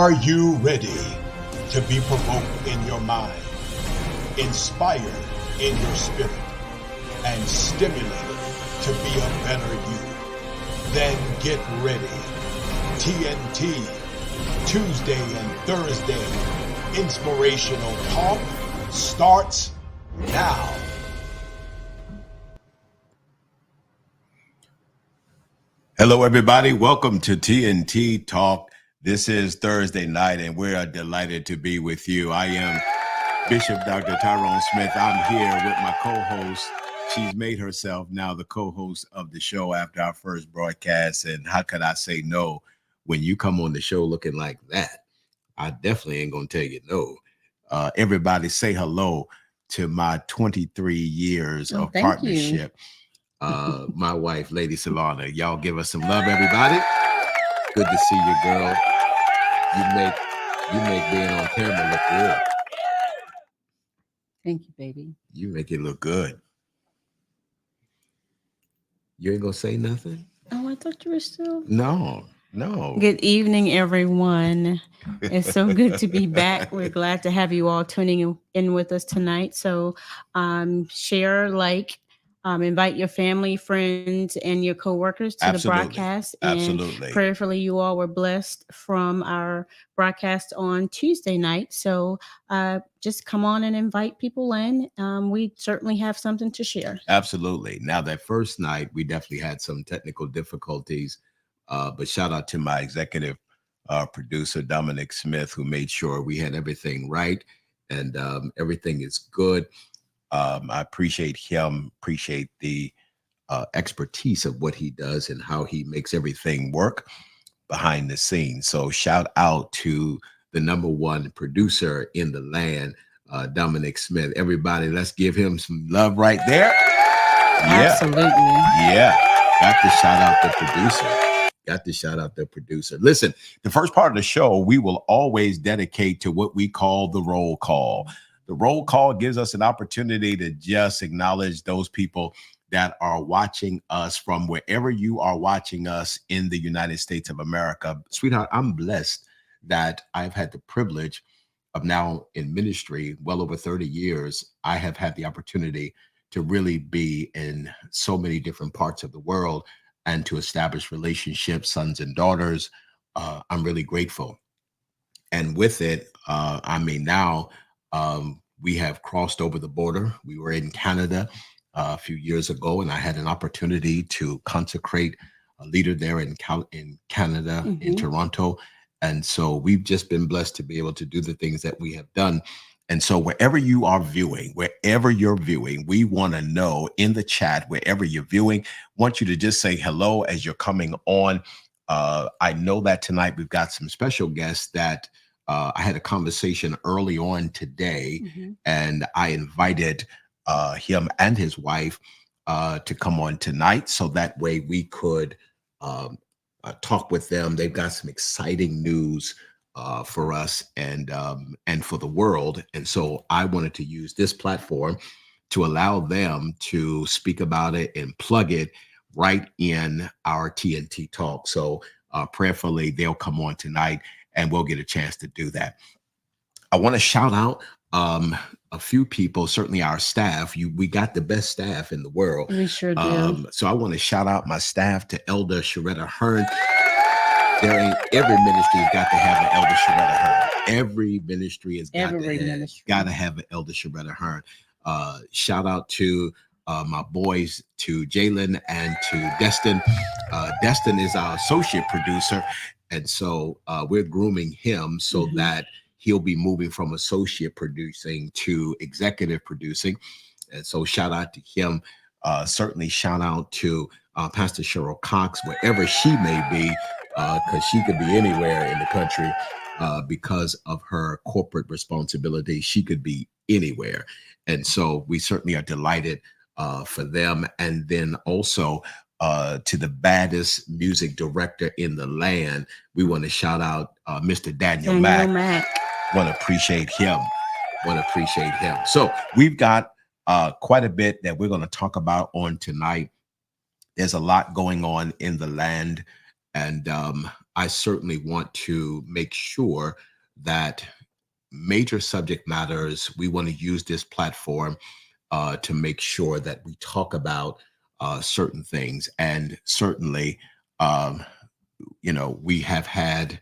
Are you ready to be provoked in your mind, inspired in your spirit, and stimulated to be a better you? Then get ready. TNT, Tuesday and Thursday, Inspirational Talk starts now. Hello, everybody. Welcome to TNT Talk. This is Thursday night, and we're delighted to be with you. I am Bishop Dr. Tyrone Smith. I'm here with my co-host. She's made herself now the co-host of the show after our first broadcast. And how could I say no when you come on the show looking like that? I definitely ain't going to tell you no. Everybody say hello to my 23 years of partnership. My wife, Lady Solana. Y'all give us some love, everybody. Good to see you, girl. You make being on camera look good. Thank you, baby. You make it look good. You ain't gonna say nothing? Oh, I thought you were still. No. Good evening, everyone. It's so good to be back. We're glad to have you all tuning in with us tonight. So share, invite your family, friends, and your coworkers to the broadcast. And prayerfully, you all were blessed from our broadcast on Tuesday night. So just come on and invite people in. We certainly have something to share. Absolutely. Now, that first night, we definitely had some technical difficulties, but shout out to my executive producer, Dominic Smith, who made sure we had everything right and everything is good. I appreciate him, appreciate the expertise of what he does and how he makes everything work behind the scenes. So shout out to the number one producer in the land, Dominic Smith. Everybody, let's give him some love right there. Absolutely. Yeah. Got to shout out the producer. Listen, the first part of the show, we will always dedicate to what we call the roll call. The roll call gives us an opportunity to just acknowledge those people that are watching us from wherever you are watching us in the United States of America. Sweetheart, I'm blessed that I've had the privilege of now in ministry, well over 30 years, I have had the opportunity to really be in so many different parts of the world and to establish relationships, sons and daughters. I'm really grateful. And with it, now, we have crossed over the border. We were in Canada a few years ago, and I had an opportunity to consecrate a leader there in Canada, in Toronto. And so we've just been blessed to be able to do the things that we have done. And so wherever you're viewing, we want to know in the chat, wherever you're viewing, want you to just say hello as you're coming on. I know that tonight we've got some special guests that I had a conversation early on today, and I invited him and his wife to come on tonight, so that way we could talk with them. They've got some exciting news for us and for the world, and so I wanted to use this platform to allow them to speak about it and plug it right in our TNT Talk. So prayerfully, they'll come on tonight, and we'll get a chance to do that. I want to shout out a few people, certainly our staff. We got the best staff in the world. We sure do. So I want to shout out my staff to Elder Sharetta Hearn. Every ministry's got to have an Elder Sharetta Hearn. Every ministry has got to have an Elder Sharetta Hearn. Shout out to my boys, to Jalen and to Destin. Destin is our associate producer. And so we're grooming him so that he'll be moving from associate producing to executive producing. And so shout out to him. Certainly shout out to Pastor Cheryl Cox, wherever she may be, because she could be anywhere in the country because of her corporate responsibility. She could be anywhere. And so we certainly are delighted for them. And then also to the baddest music director in the land, we want to shout out Mr. Daniel Mack. Want to appreciate him. So we've got quite a bit that we're going to talk about on tonight. There's a lot going on in the land, and I certainly want to make sure that major subject matters, we want to use this platform to make sure that we talk about certain things. And certainly, um, we have had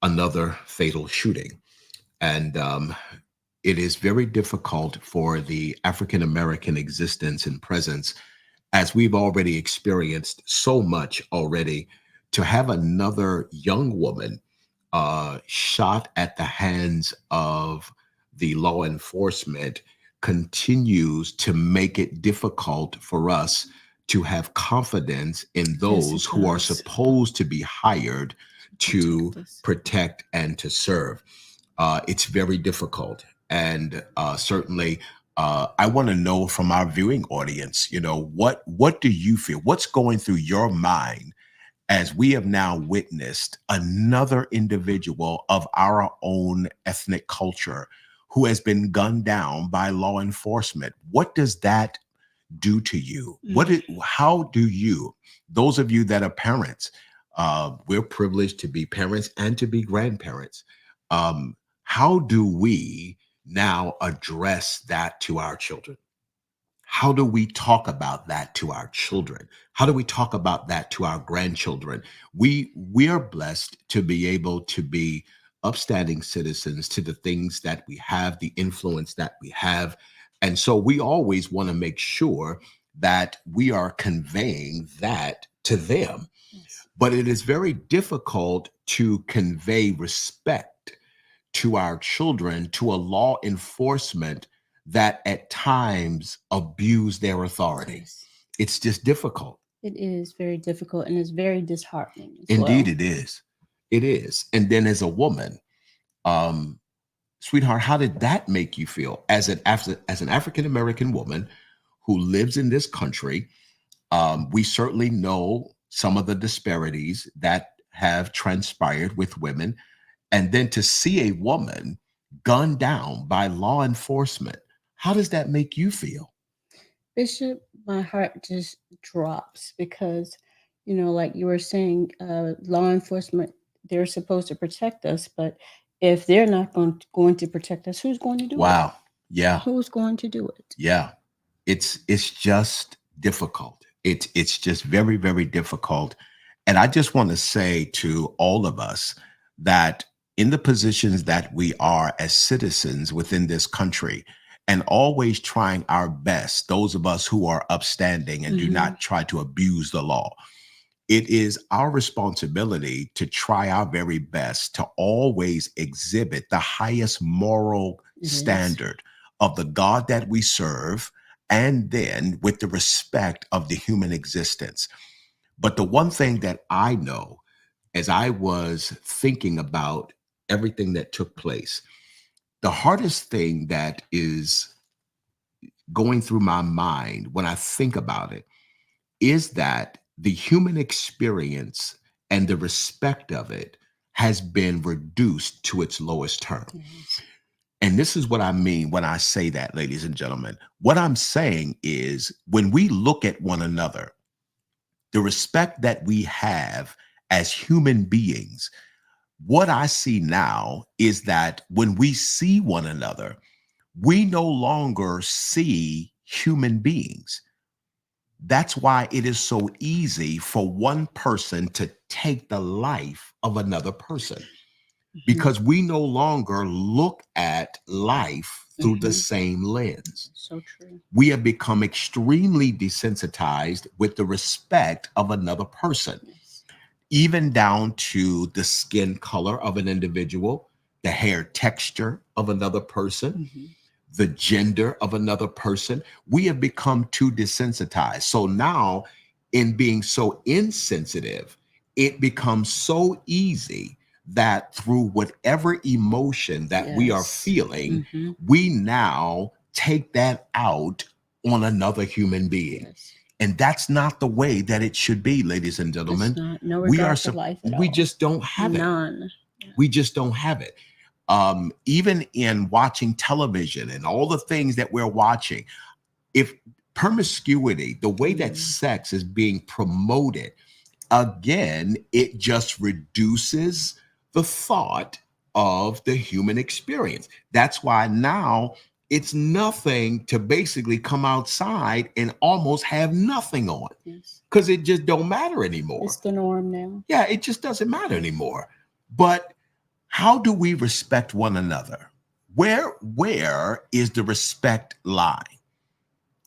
another fatal shooting. And it is very difficult for the African American existence and presence, as we've already experienced so much already, to have another young woman shot at the hands of the law enforcement continues to make it difficult for us to have confidence in Yes, it those who are does. supposed to be hired to Protect us. protect and to serve. It's very difficult. And certainly, I want to know from our viewing audience, what do you feel? What's going through your mind as we have now witnessed another individual of our own ethnic culture who has been gunned down by law enforcement? What does that do to you? How do you, those of you that are parents, we're privileged to be parents and to be grandparents. How do we now address that to our children? How do we talk about that to our children? How do we talk about that to our grandchildren? We are blessed to be able to be upstanding citizens to the things that we have, the influence that we have. And so we always want to make sure that we are conveying that to them. Yes. But it is very difficult to convey respect to our children, to a law enforcement that at times abuse their authority. Yes. It's just difficult. It is very difficult and it's very disheartening as Indeed, well. it is. It is. And then as a woman, um, sweetheart, how did that make you feel as an African American woman who lives in this country? We certainly know some of the disparities that have transpired with women, and then to see a woman gunned down by law enforcement, how does that make you feel? Bishop, my heart just drops because, like you were saying, law enforcement, they're supposed to protect us, but if they're not going to protect us, who's going to do it? Wow. Yeah. Who's going to do it? Yeah. It's just difficult. It's just very, very difficult. And I just want to say to all of us that in the positions that we are as citizens within this country, and always trying our best, those of us who are upstanding and do not try to abuse the law, it is our responsibility to try our very best to always exhibit the highest moral standard of the God that we serve, and then with the respect of the human existence. But the one thing that I know as I was thinking about everything that took place, the hardest thing that is going through my mind when I think about it is that the human experience and the respect of it has been reduced to its lowest term. Yes. And this is what I mean when I say that, ladies and gentlemen. What I'm saying is when we look at one another, the respect that we have as human beings, what I see now is that when we see one another, we no longer see human beings. That's why it is so easy for one person to take the life of another person, because we no longer look at life through the same lens. So true. We have become extremely desensitized with the respect of another person, even down to the skin color of an individual, the hair texture of another person, the gender of another person. We have become too desensitized. So now, in being so insensitive, it becomes so easy that through whatever emotion that we are feeling, we now take that out on another human being. And that's not the way that it should be, ladies and gentlemen. It's not. No regard for life at all. We just don't have it. None. We just don't have it. Even in watching television and all the things that we're watching, if promiscuity, the way that sex is being promoted again, it just reduces the thought of the human experience. That's why now it's nothing to basically come outside and almost have nothing on, Yes. because it just don't matter anymore. It's the norm now. Yeah, it just doesn't matter anymore. But how do we respect one another? Where is the respect line?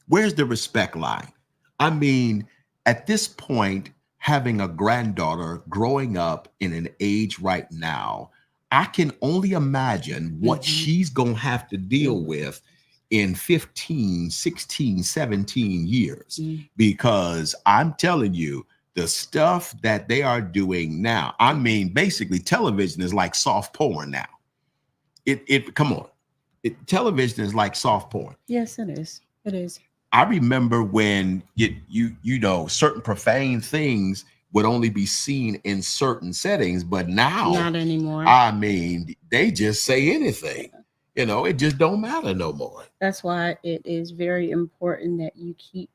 Where's the respect line? I mean, at this point, having a granddaughter growing up in an age right now, I can only imagine what she's going to have to deal with in 15, 16, 17 years. Because I'm telling you, the stuff that they are doing now, I mean, basically television is like soft porn now. Come on. Television is like soft porn. Yes, it is. It is. I remember when you know, certain profane things would only be seen in certain settings, but now Not anymore. I mean, they just say anything. You know, it just don't matter no more. That's why it is very important that you keep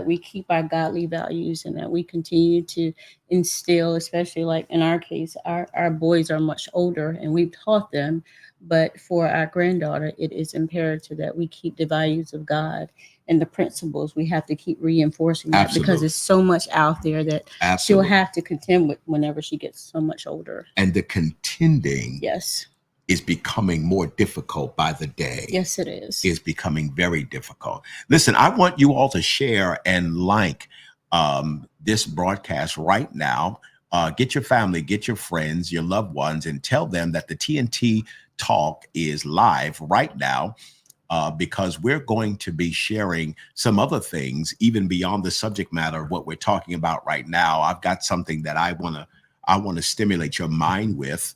we keep our godly values, and that we continue to instill, especially like in our case, our boys are much older and we've taught them, but for our granddaughter, it is imperative that we keep the values of God and the principles. We have to keep reinforcing that. Absolutely. Because there's so much out there that Absolutely. she'll have to contend with whenever she gets so much older. And the contending, yes, is becoming more difficult by the day. Yes, it is. It's becoming very difficult. Listen, I want you all to share and like this broadcast right now. Get your family, get your friends, your loved ones, and tell them that the TNT Talk is live right now, because we're going to be sharing some other things even beyond the subject matter of what we're talking about right now. I've got something that I want to stimulate your mind with,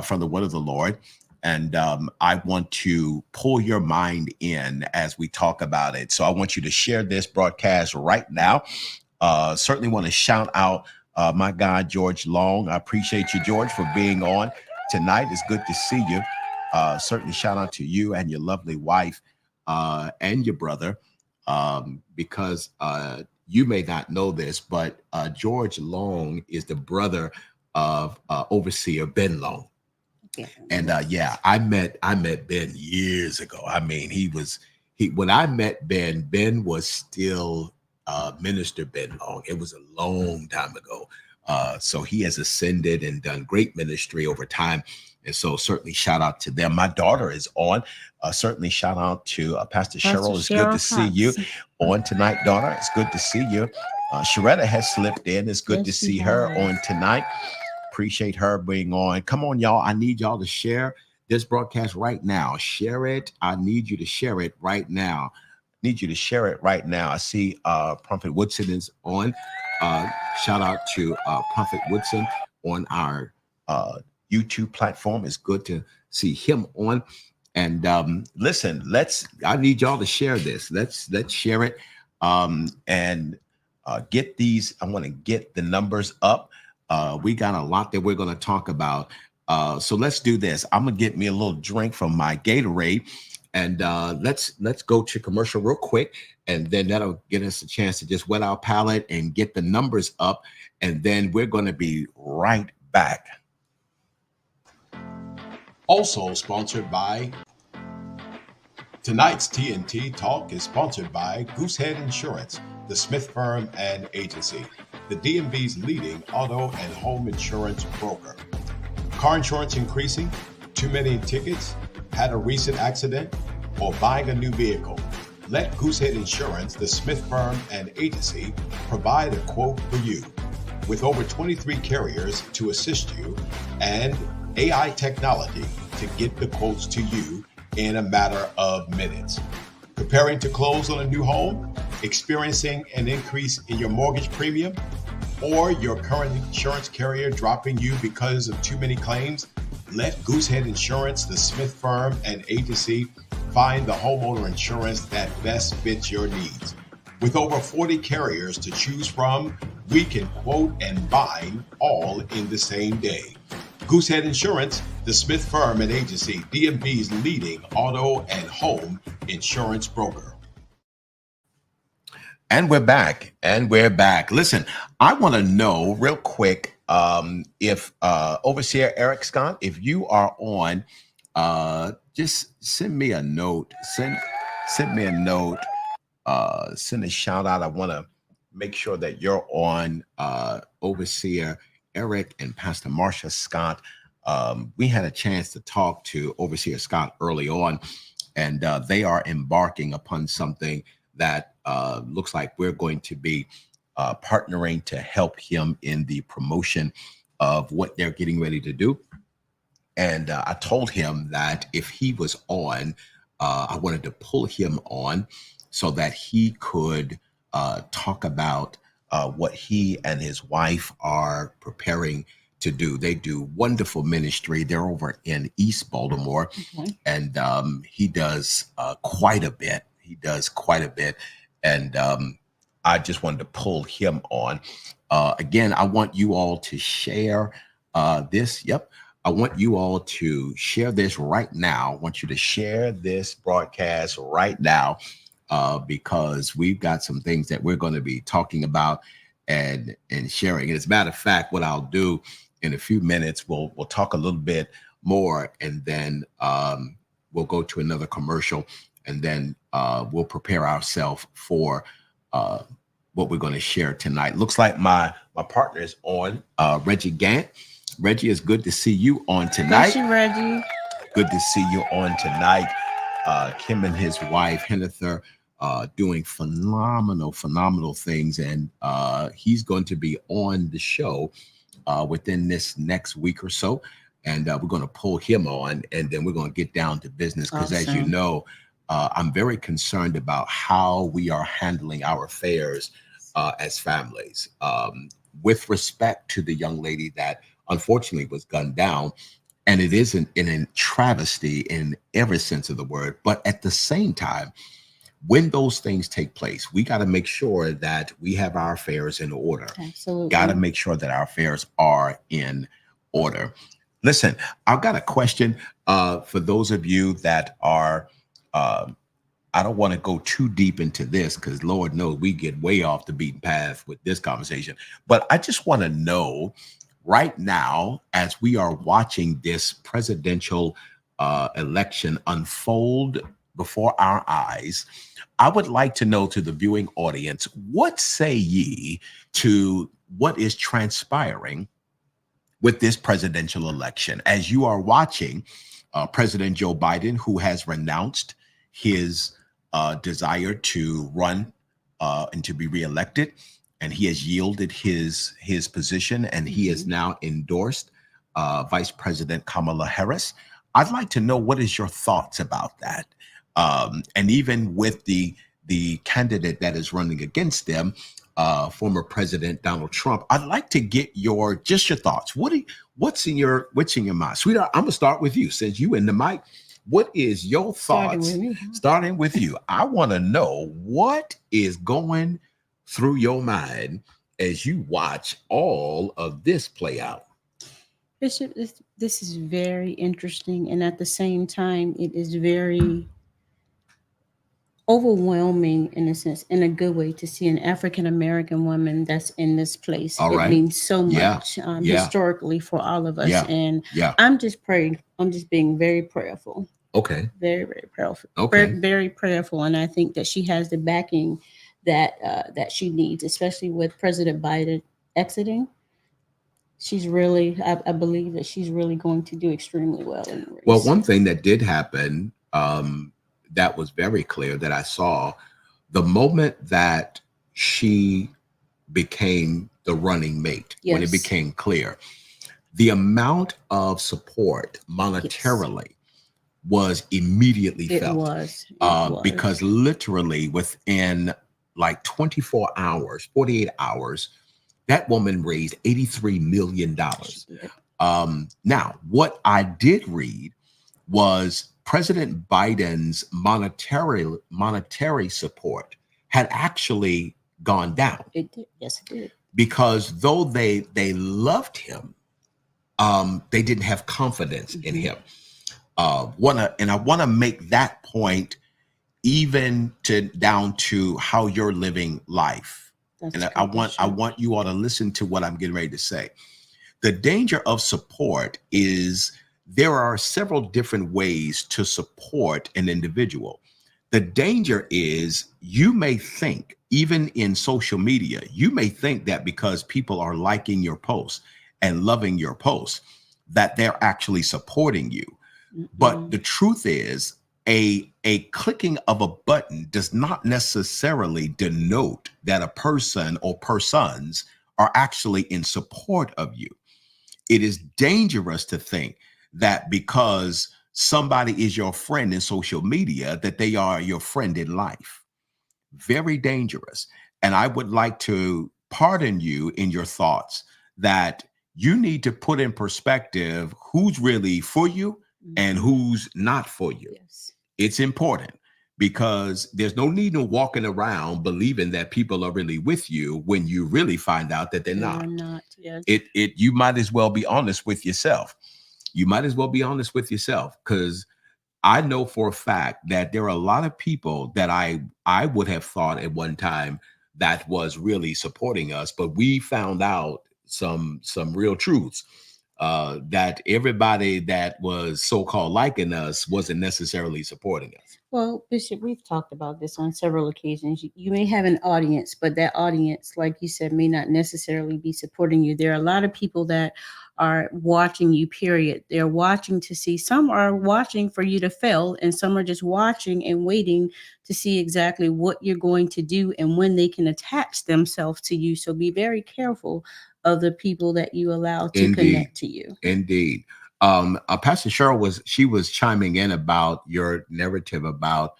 from the word of the Lord. And I want to pull your mind in as we talk about it. So I want you to share this broadcast right now. Certainly want to shout out my guy, George Long. I appreciate you, George, for being on tonight. It's good to see you. Certainly shout out to you and your lovely wife and your brother, because you may not know this, but George Long is the brother of Overseer Ben Long. Yeah. And I met Ben years ago. I mean, when I met Ben was still Minister Ben Long. It was a long time ago. So he has ascended and done great ministry over time. And so certainly shout out to them. My daughter is on. Certainly shout out to Pastor Cheryl. It's good to see you on tonight, daughter. It's good to see you. Sharetta has slipped in. It's good to see her on tonight. Appreciate her being on. Come on, y'all. I need y'all to share this broadcast right now. Share it. I need you to share it right now. I see Prophet Woodson is on. Shout out to Prophet Woodson on our YouTube platform. It's good to see him on. And listen, I need y'all to share this. Let's share it. And get these. I want to get the numbers up. We got a lot that we're going to talk about. So let's do this. I'm going to get me a little drink from my Gatorade, and let's go to commercial real quick. And then that'll get us a chance to just wet our palate and get the numbers up. And then we're going to be right back. Also sponsored by tonight's TNT Talk is sponsored by Goosehead Insurance, the Smith Firm and Agency, the DMV's leading auto and home insurance broker. Car insurance increasing, too many tickets, had a recent accident, or buying a new vehicle? Let Goosehead Insurance, the Smith Firm and Agency, provide a quote for you. With over 23 carriers to assist you and AI technology to get the quotes to you in a matter of minutes. Preparing to close on a new home? Experiencing an increase in your mortgage premium? Or your current insurance carrier dropping you because of too many claims? Let Goosehead Insurance, the Smith Firm and Agency, find the homeowner insurance that best fits your needs. With over 40 carriers to choose from, we can quote and bind all in the same day. Goosehead Insurance, the Smith Firm and Agency, DMV's leading auto and home insurance broker. And we're back. And we're back. Listen, I want to know real quick if Overseer Eric Scott, if you are on, just send me a note. Send me a note. Send a shout out. I want to make sure that you're on Overseer Eric and Pastor Marsha Scott. We had a chance to talk to Overseer Scott early on, and they are embarking upon something that looks like we're going to be partnering to help him in the promotion of what they're getting ready to do. And I told him that if he was on, I wanted to pull him on so that he could talk about what he and his wife are preparing to do. They do wonderful ministry. They're over in East Baltimore, and he does quite a bit. He does quite a bit. And I just wanted to pull him on. Again, I want you all to share this. Yep. I want you all to share this right now. I want you to share this broadcast right now because we've got some things that we're going to be talking about and sharing. And as a matter of fact, what I'll do in a few minutes, we'll talk a little bit more, and then we'll go to another commercial, and then we'll prepare ourselves for what we're going to share tonight. Looks like my partner is on, Reggie Gant. Reggie, it's good to see you on tonight. Thank you, Reggie. Good to see you on tonight. Kim and his wife, Hennifer, doing phenomenal things. And he's going to be on the show within this next week or so. And we're going to pull him on, and then we're going to get down to business. Because as you know, I'm very concerned about how we are handling our affairs as families. With respect to the young lady that unfortunately was gunned down, and it isn't in a travesty in every sense of the word, but at the same time, when those things take place, we got to make sure that we have our affairs in order. Absolutely. Got to make sure that our affairs are in order. Listen, I've got a question for those of you that are, I don't want to go too deep into this because Lord knows we get way off the beaten path with this conversation, but I just want to know right now, as we are watching this presidential election unfold before our eyes, I would like to know, to the viewing audience, what say ye to what is transpiring with this presidential election? As you are watching President Joe Biden, who has renounced his desire to run and to be reelected, and he has yielded his position, and he has now endorsed Vice President Kamala Harris. I'd like to know, what is your thoughts about that? And even with the candidate that is running against them, former President Donald Trump, I'd like to get your thoughts. What's in your mind, sweetheart? I'm gonna start with you since you in the mic. What is your thoughts? Starting with you, I want to know what is going through your mind as you watch all of this play out. Bishop, this is very interesting, and at the same time, it is very overwhelming in a sense, in a good way, to see an African American woman that's in this place. All right. It means so Yeah. much Yeah. historically for all of us. Yeah. And Yeah. I'm just praying. I'm just being very prayerful. Okay. Very, very prayerful. Okay. Very prayerful. And I think that she has the backing that she needs, especially with President Biden exiting. She's really, I believe that she's really going to do extremely well in the race. Well, one thing that did happen that was very clear that I saw, the moment that she became the running mate, when it became clear, the amount of support monetarily was immediately felt. It was. Because literally within like 24 hours, 48 hours, that woman raised $83 million. Now, what I did read was President Biden's monetary support had actually gone down. It did. Yes, it did. Because though they loved him, they didn't have confidence in him. And I want to make that point even to down to how you're living life. That's And I good to want I share. want you all to listen to what I'm getting ready to say. The danger of support is there are several different ways to support an individual. The danger is you may think, even in social media, you may think that because people are liking your posts and loving your posts, that they're actually supporting you. But Mm-mm. the truth is, a clicking of a button does not necessarily denote that a person or persons are actually in support of you. It is dangerous to think that because somebody is your friend in social media, that they are your friend in life. Very dangerous. And I would like to pardon you in your thoughts that you need to put in perspective who's really for you and Mhm. who's not for you. Yes, It's important because there's no need in walking around believing that people are really with you when you really find out that they're they not. are not. Yes. It you might as well be honest with yourself. You might as well be honest with yourself, because I know for a fact that there are a lot of people that I would have thought at one time that was really supporting us, but we found out some real truths, that everybody that was so-called liking us wasn't necessarily supporting us. Well, Bishop, we've talked about this on several occasions. You may have an audience, but that audience, like you said, may not necessarily be supporting you. There are a lot of people that are watching you, period. They're watching to see, some are watching for you to fail, and some are just watching and waiting to see exactly what you're going to do and when they can attach themselves to you. So be very careful of the people that you allow to Indeed. connect to you. Indeed. Pastor Cheryl was chiming in about your narrative about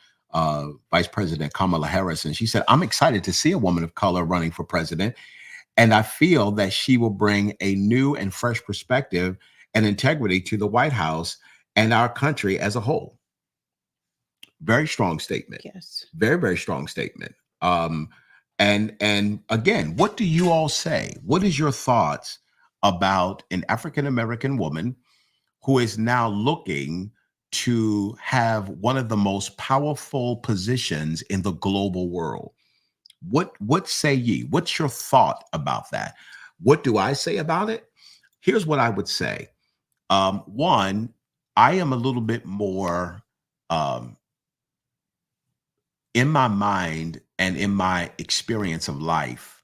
Vice President Kamala Harris, and she said, "I'm excited to see a woman of color running for president, and I feel that she will bring a new and fresh perspective and integrity to the White House and our country as a whole." Very strong statement. Yes. Very, very strong statement. Um, and again, what do you all say? What is your thoughts about an African American woman who is now looking to have one of the most powerful positions in the global world? What say ye? What's your thought about that? What do I say about it? Here's what I would say. One, I am a little bit more um, in my mind and in my experience of life.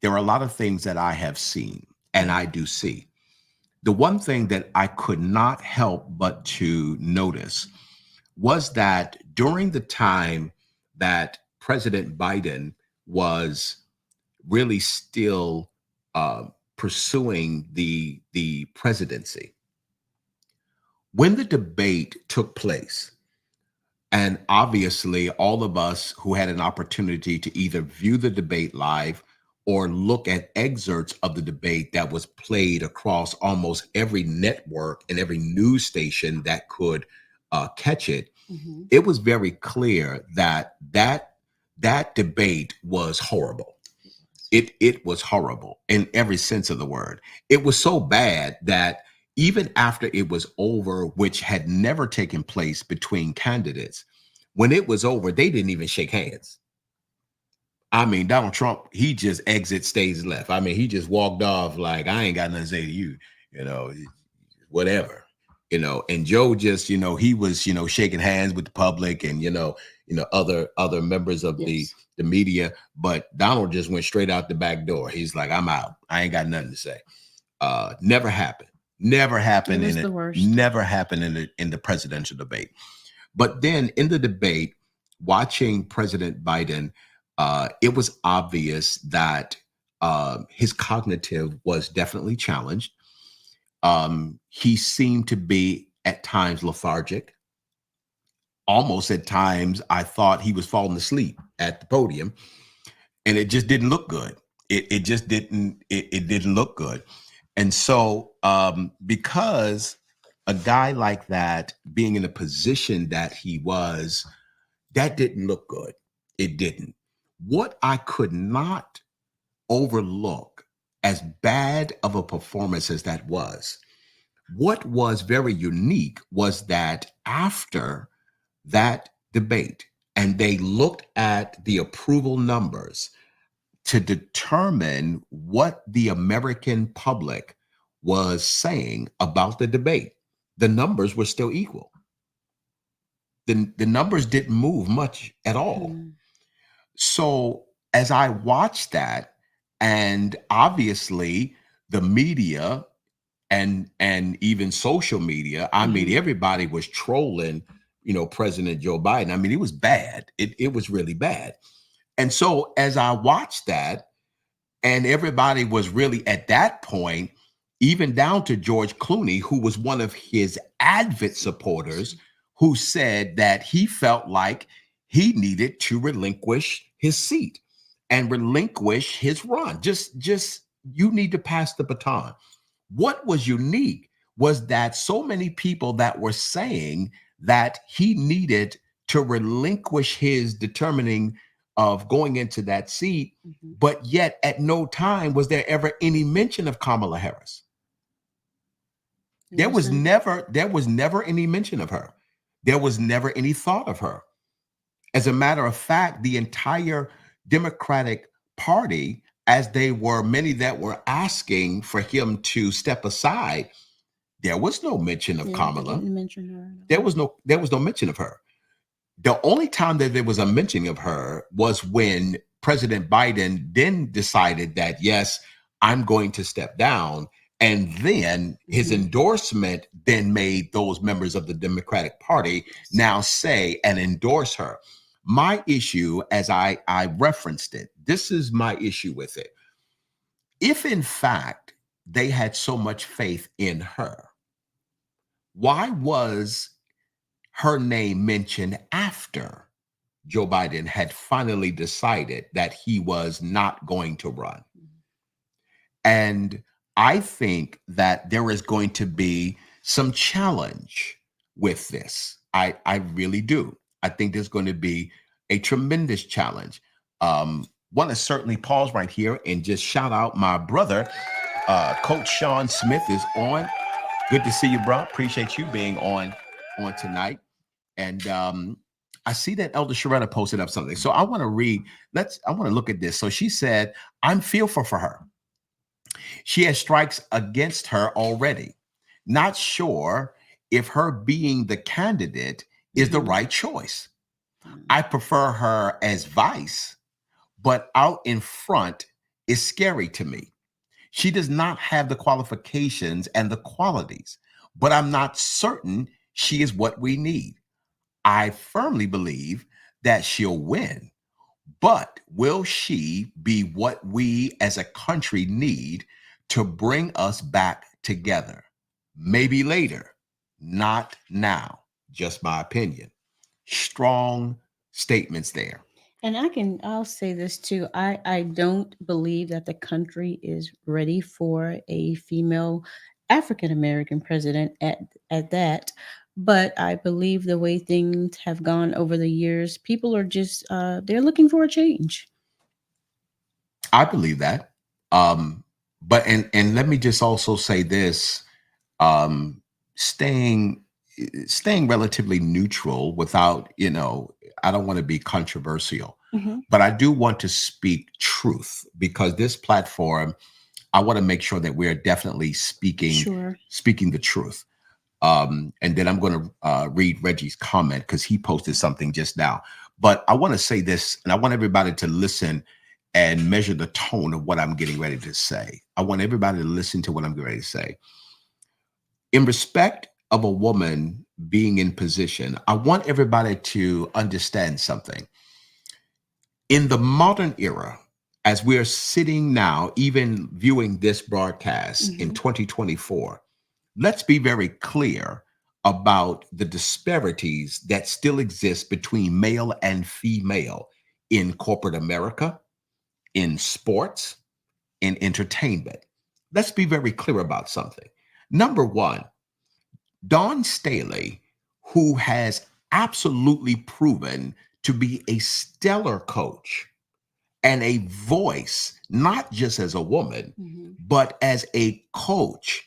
There are a lot of things that I have seen and I do see. The one thing that I could not help but to notice was that during the time that President Biden was really still pursuing the presidency, when the debate took place, and obviously all of us who had an opportunity to either view the debate live or look at excerpts of the debate that was played across almost every network and every news station that could catch it, Mhm. it was very clear that that debate was horrible. It was horrible in every sense of the word. It was so bad that even after it was over, which had never taken place between candidates, when it was over, they didn't even shake hands. I mean, Donald Trump, he just exit stage left. I mean, he just walked off like, I ain't got nothing to say to you, you know, whatever, and Joe just, he was, shaking hands with the public and, other members of the Yes. the media, but Donald just went straight out the back door. He's like, I'm out. I ain't got nothing to say. Never happened. Never It happened was in the it. worst. Never happened in the presidential debate. But then in the debate, watching President Biden, it was obvious that his cognitive was definitely challenged. He seemed to be at times lethargic. Almost at times, I thought he was falling asleep at the podium, and it just didn't look good. It just didn't. It didn't look good. And so, because a guy like that being in a position that he was, that didn't look good. It didn't. What I could not overlook, as bad of a performance as that was, what was very unique was that after that debate, and they looked at the approval numbers to determine what the American public was saying about the debate, the numbers were still equal. The numbers didn't move much at all. Mhm. So as I watched that, and obviously the media and even social media, I mean, Mhm. everybody was trolling, President Joe Biden. I mean, it was bad. It was really bad. And so as I watched that, and everybody was really at that point, even down to George Clooney, who was one of his avid supporters, who said that he felt like he needed to relinquish his seat and relinquish his run. Just you need to pass the baton. What was unique was that so many people that were saying that he needed to relinquish his determining of going into that seat, Mhm. but yet at no time was there ever any mention of Kamala Harris. Interesting. There was never any mention of her. There was never any thought of her. As a matter of fact, the entire Democratic Party, as they were many that were asking for him to step aside, there was no mention of Yeah, they Kamala. didn't mention her at There all. was no mention of her. The only time that there was a mentioning of her was when President Biden then decided that, yes, I'm going to step down. And then his Mhm. endorsement then made those members of the Democratic Party Yes. now say and endorse her. My issue, as I referenced it, this is my issue with it. If in fact they had so much faith in her, why was her name mentioned after Joe Biden had finally decided that he was not going to run? And I think that there is going to be some challenge with this. I really do. I think there's going to be a tremendous challenge. Want to certainly pause right here and just shout out my brother, Coach Sean Smith is on. Good to see you, bro. Appreciate you being on tonight. And I see that Elder Sharetta posted up something. So I want to read, I want to look at this. So she said, I'm fearful for her. She has strikes against her already. Not sure if her being the candidate is the Mhm. right choice. Mhm. I prefer her as vice, but out in front is scary to me. She does not have the qualifications and the qualities, but I'm not certain she is what we need. I firmly believe that she'll win, but will she be what we as a country need to bring us back together? Maybe later, not now. Just my opinion. Strong statements there. And I'll say this too. I don't believe that the country is ready for a female African American president at that. But I believe the way things have gone over the years, people are just they're looking for a change. I believe that. But and let me just also say this, um, staying staying relatively neutral without, I don't want to be controversial, Mhm. but I do want to speak truth because this platform, I want to make sure that we're definitely Sure. speaking the truth. And then I'm going to read Reggie's comment because he posted something just now. But I want to say this, and I want everybody to listen and measure the tone of what I'm getting ready to say. I want everybody to listen to what I'm getting ready to say. In respect of a woman being in position, I want everybody to understand something. In the modern era, as we're sitting now, even viewing this broadcast in Mhm. 2024, let's be very clear about the disparities that still exist between male and female in corporate America, in sports, in entertainment. Let's be very clear about something. Number one, Dawn Staley, who has absolutely proven to be a stellar coach and a voice, not just as a woman, Mhm. but as a coach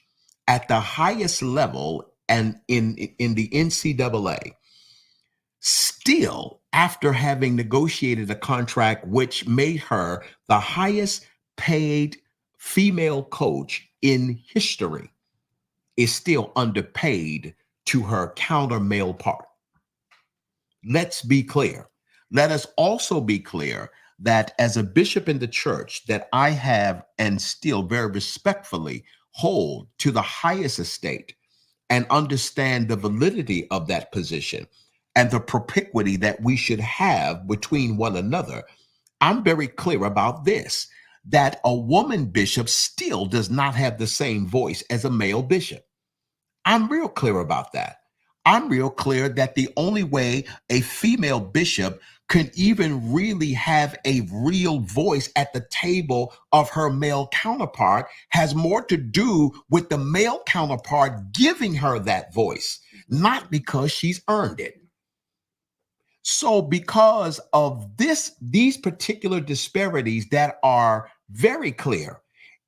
at the highest level and in the NCAA, still after having negotiated a contract which made her the highest paid female coach in history, is still underpaid to her counter male part. Let's be clear. Let us also be clear that as a bishop in the church, that I have and still very respectfully hold to the highest estate and understand the validity of that position and the propinquity that we should have between one another. I'm very clear about this, that a woman bishop still does not have the same voice as a male bishop. I'm real clear about that. I'm real clear that the only way a female bishop can even really have a real voice at the table of her male counterpart has more to do with the male counterpart giving her that voice, not because she's earned it. So because of these particular disparities that are very clear,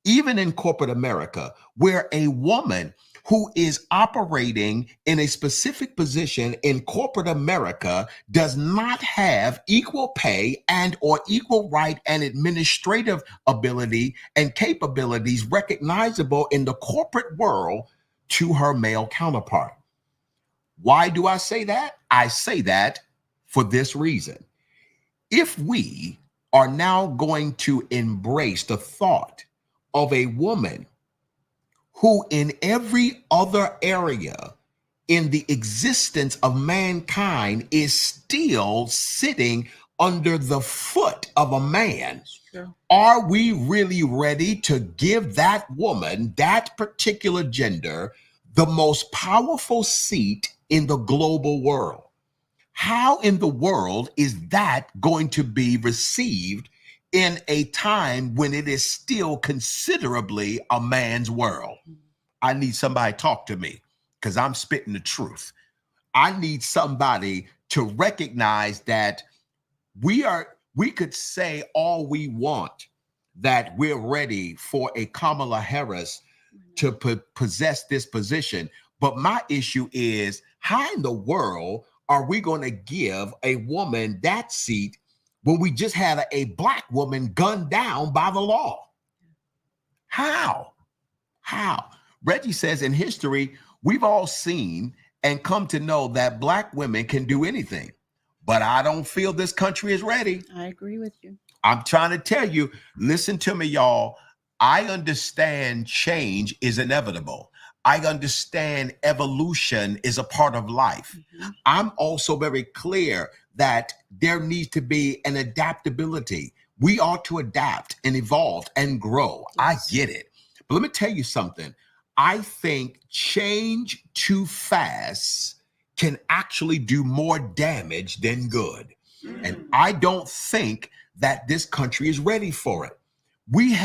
even in corporate America, where a woman who is operating in a specific position in corporate America does not have equal pay and or equal right and administrative ability and capabilities recognizable in the corporate world to her male counterpart. Why do I say that? I say that for this reason. If we are now going to embrace the thought of a woman who in every other area in the existence of mankind is still sitting under the foot of a man, are we really ready to give that woman, that particular gender, the most powerful seat in the global world? How in the world is that going to be received in a time when it is still considerably a man's world? I need somebody to talk to me because I'm spitting the truth. I need somebody to recognize that we could say all we want, that we're ready for a Kamala Harris to possess this position. But my issue is, how in the world are we going to give a woman that seat when we just had a black woman gunned down by the law? How? Reggie says in history, we've all seen and come to know that black women can do anything. But I don't feel this country is ready. I agree with you. I'm trying to tell you, listen to me, y'all. I understand change is inevitable. I understand evolution is a part of life. Mm-hmm. I'm also very clear that there needs to be an adaptability. We ought to adapt and evolve and grow. Yes. I get it. But let me tell you something. I think change too fast can actually do more damage than good. Mm-hmm. And I don't think that this country is ready for it. We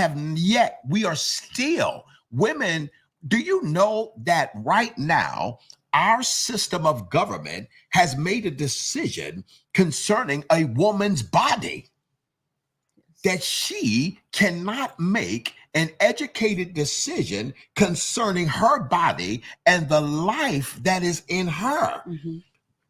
are still women. Do you know that right now, our system of government has made a decision concerning a woman's body, that she cannot make an educated decision concerning her body and the life that is in her. Mm-hmm.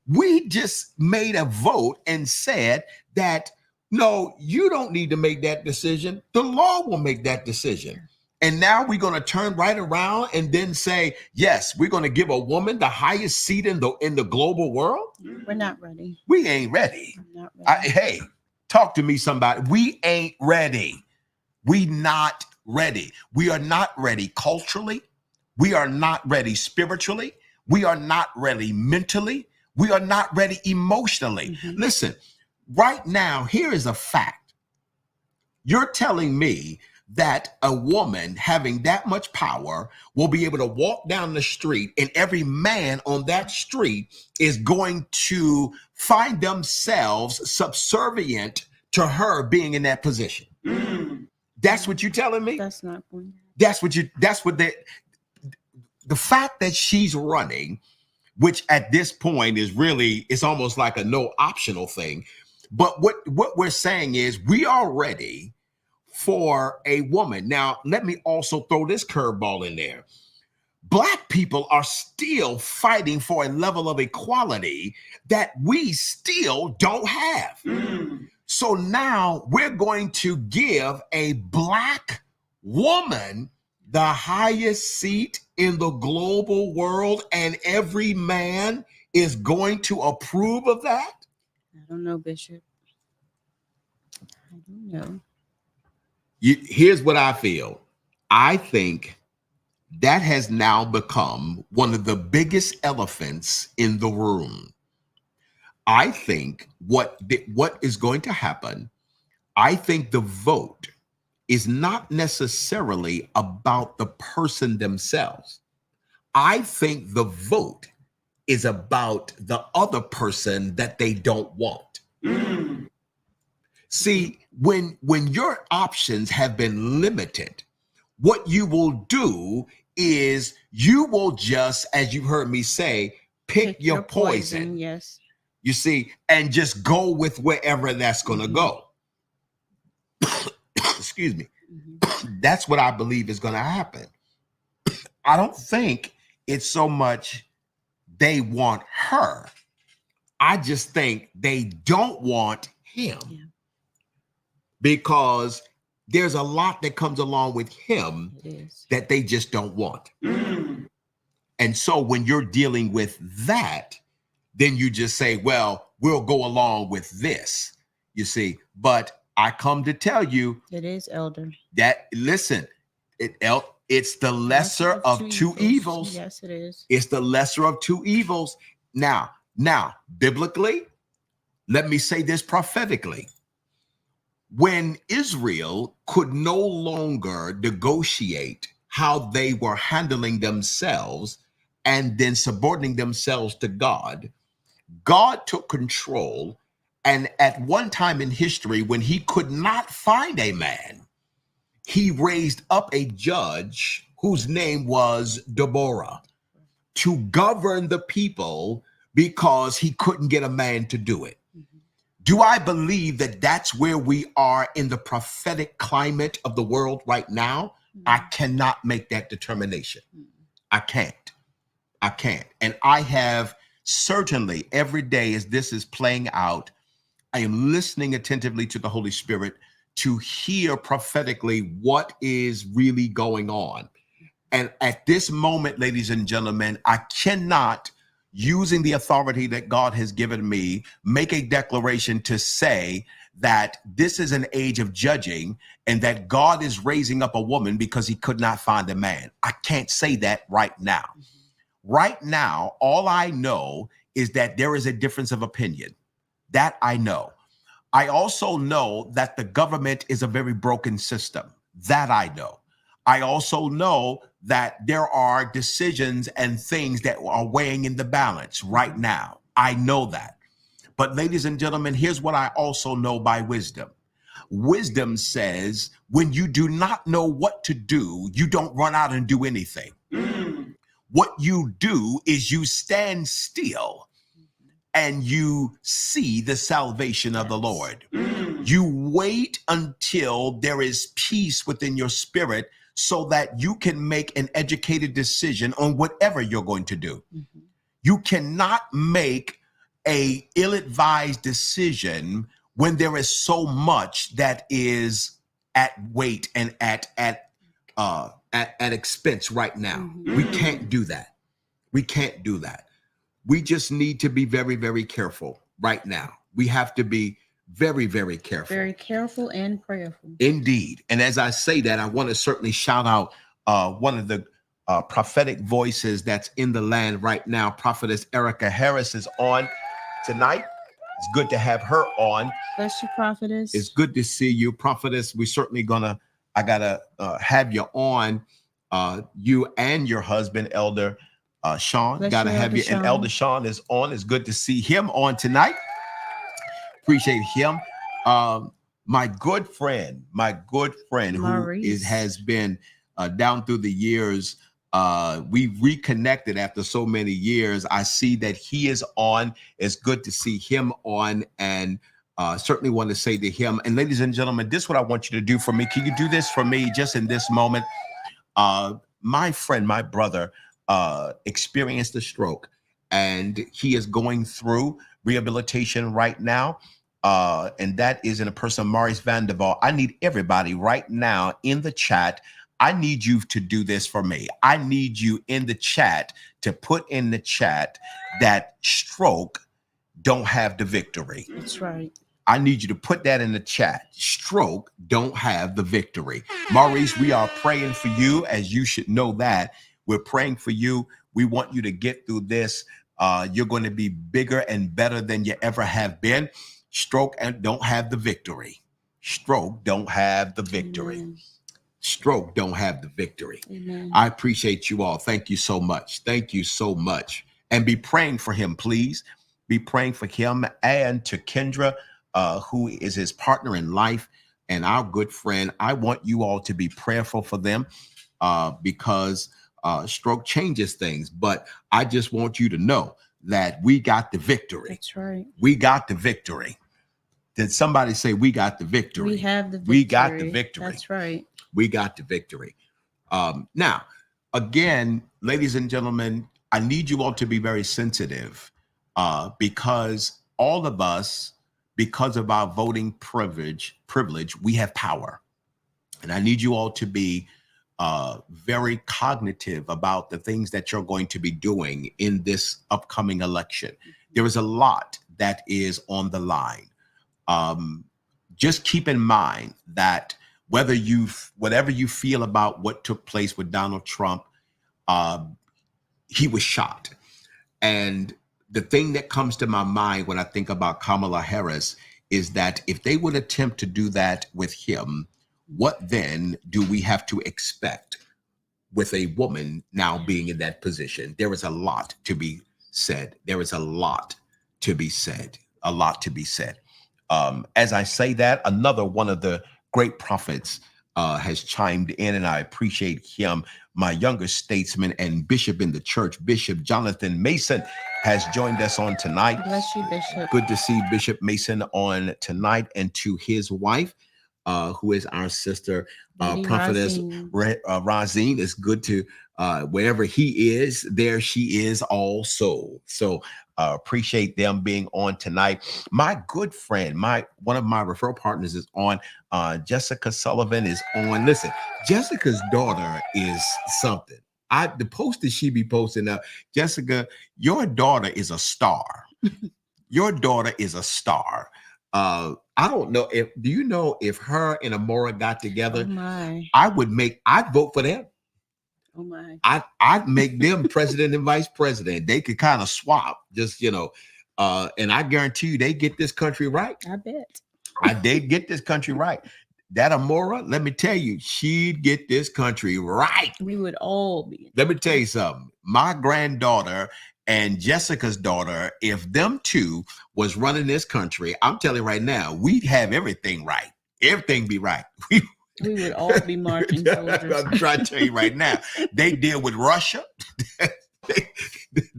We just made a vote and said that, no, you don't need to make that decision. The law will make that decision. And now we're going to turn right around and then say, yes, we're going to give a woman the highest seat in the global world. We're not ready. We ain't ready. Not ready. Hey, talk to me, somebody. We ain't ready. We not ready. We are not ready culturally. We are not ready spiritually. We are not ready mentally. We are not ready emotionally. Mm-hmm. Listen, right now, here is a fact. You're telling me that a woman having that much power will be able to walk down the street and every man on that street is going to find themselves subservient to her being in that position. Mm. That's what you're telling me? That's not going. The fact that she's running, which at this point is really, it's almost like a no optional thing. But what we're saying is we are ready for a woman. Now, let me also throw this curveball in there. Black people are still fighting for a level of equality that we still don't have. So now we're going to give a Black woman the highest seat in the global world, and every man is going to approve of that? I don't know, Bishop. I don't know. Here's what I feel. I think that has now become one of the biggest elephants in the room. I think what is going to happen, I think the vote is not necessarily about the person themselves. I think the vote is about the other person that they don't want. See, when your options have been limited, what you will do is you will just, as you've heard me say, pick your poison. Yes. You see, and just go with wherever that's going to go. Excuse me. That's what I believe is going to happen. I don't think it's so much they want her. I just think they don't want him. Yeah. Because there's a lot that comes along with him that they just don't want. And so when you're dealing with that, then you just say, well, we'll go along with this, you see. But I come to tell you, it is, Elder, that, listen, it's the lesser of two evils. Yes, it is. It's the lesser of two evils. Now, biblically, let me say this prophetically. When Israel could no longer negotiate how they were handling themselves and then subordinating themselves to God, God took control. And at one time in history, when he could not find a man, he raised up a judge whose name was Deborah to govern the people because he couldn't get a man to do it. Do I believe that that's where we are in the prophetic climate of the world right now? I cannot make that determination. I can't. And I have certainly every day as this is playing out, I am listening attentively to the Holy Spirit to hear prophetically what is really going on. And at this moment, ladies and gentlemen, I cannot, using the authority that God has given me, make a declaration to say that this is an age of judging and that God is raising up a woman because he could not find a man. I can't say that right now. Right now, all I know is that there is a difference of opinion. That I know. I also know that the government is a very broken system. That I know. I also know that there are decisions and things that are weighing in the balance right now. I know that. But ladies and gentlemen, here's what I also know by wisdom. Wisdom says when you do not know what to do, you don't run out and do anything. What you do is you stand still and you see the salvation of the Lord. You wait until there is peace within your spirit so that you can make an educated decision on whatever you're going to do. You cannot make a ill-advised decision when there is so much that is at weight and at expense right now. We can't do that. We can't do that. We just need to be very, very careful right now. We have to be very, very careful. Very careful and prayerful. Indeed. And as I say that, I want to certainly shout out one of the prophetic voices that's in the land right now. Prophetess Erica Harris is on tonight. It's good to have her on. Bless you, Prophetess. It's good to see you, Prophetess. We're certainly I gotta have you on. You and your husband, Elder Sean. Bless gotta you, have Elder you. Sean. And Elder Sean is on. It's good to see him on tonight. Appreciate him. My good friend Maurice. who has been down through the years. We reconnected after so many years. I see that he is on. It's good to see him on, and certainly want to say to him, and ladies and gentlemen, this is what I want you to do for me. Can you do this for me just in this moment? My friend, my brother, experienced a stroke, and he is going through rehabilitation right now. And that is in a person, Maurice Vanderval. I need everybody right now in the chat. I need you to do this for me. I need you in the chat to put in the chat that stroke don't have the victory. That's right. I need you to put that in the chat. Stroke don't have the victory. Maurice, we are praying for you, as you should know that. We're praying for you. We want you to get through this. You're going to be bigger and better than you ever have been. Stroke and don't have the victory. Stroke don't have the victory. Amen. Stroke don't have the victory. Amen. I appreciate you all. Thank you so much. Thank you so much. And be praying for him, please. Be praying for him and to Kendra, who is his partner in life and our good friend. I want you all to be prayerful for them because stroke changes things. But I just want you to know that we got the victory. That's right. We got the victory. Did somebody say we got the victory? We have the victory. We got the victory. That's right. We got the victory. Now, again, ladies and gentlemen, I need you all to be very sensitive because all of us, because of our voting privilege, we have power. And I need you all to be very cognitive about the things that you're going to be doing in this upcoming election. There is a lot that is on the line. Just keep in mind that whatever you feel about what took place with Donald Trump, he was shot. And the thing that comes to my mind when I think about Kamala Harris is that if they would attempt to do that with him, what then do we have to expect with a woman now being in that position? There is a lot to be said. There is a lot to be said. A lot to be said. As I say that, another one of the great prophets has chimed in, and I appreciate him. My younger statesman and bishop in the church, Bishop Jonathan Mason, has joined us on tonight. Bless you, Bishop. Good to see Bishop Mason on tonight, and to his wife, who is our sister, Prophetess Razine. It's good to, wherever he is, there she is also. So appreciate them being on tonight. My good friend, one of my referral partners is on. Jessica Sullivan is on. Listen, Jessica's daughter is something. The post that she be posting up, Jessica, your daughter is a star. Your daughter is a star. I don't know do you know if her and Amora got together? Oh my. I'd vote for them. Oh my. I'd make them president and vice president. They could kind of swap, just, and I guarantee you they get this country right. I bet. They get this country right. That Amora, let me tell you, she'd get this country right. We would all be. Let me tell you something. My granddaughter and Jessica's daughter, if them two was running this country, I'm telling you right now, we'd have everything right. Everything be right. We would all be marching soldiers. I'm trying to tell you right now. They deal with Russia.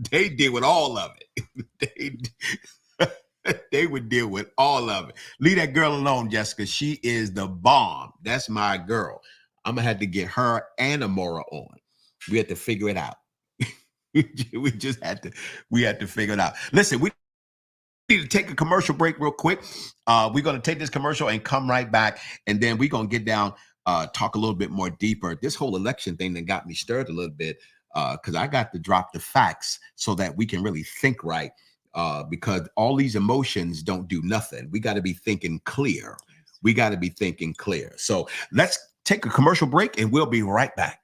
they deal with all of it. They would deal with all of it. Leave that girl alone, Jessica. She is the bomb. That's my girl. I'm gonna have to get her and Amora on. We have to figure it out. we had to figure it out. Listen, we need to take a commercial break real quick. We're going to take this commercial and come right back, and then we're going to get down, talk a little bit more deeper. This whole election thing that got me stirred a little bit, because I got to drop the facts so that we can really think right, because all these emotions don't do nothing. We got to be thinking clear. We got to be thinking clear. So let's take a commercial break, and we'll be right back.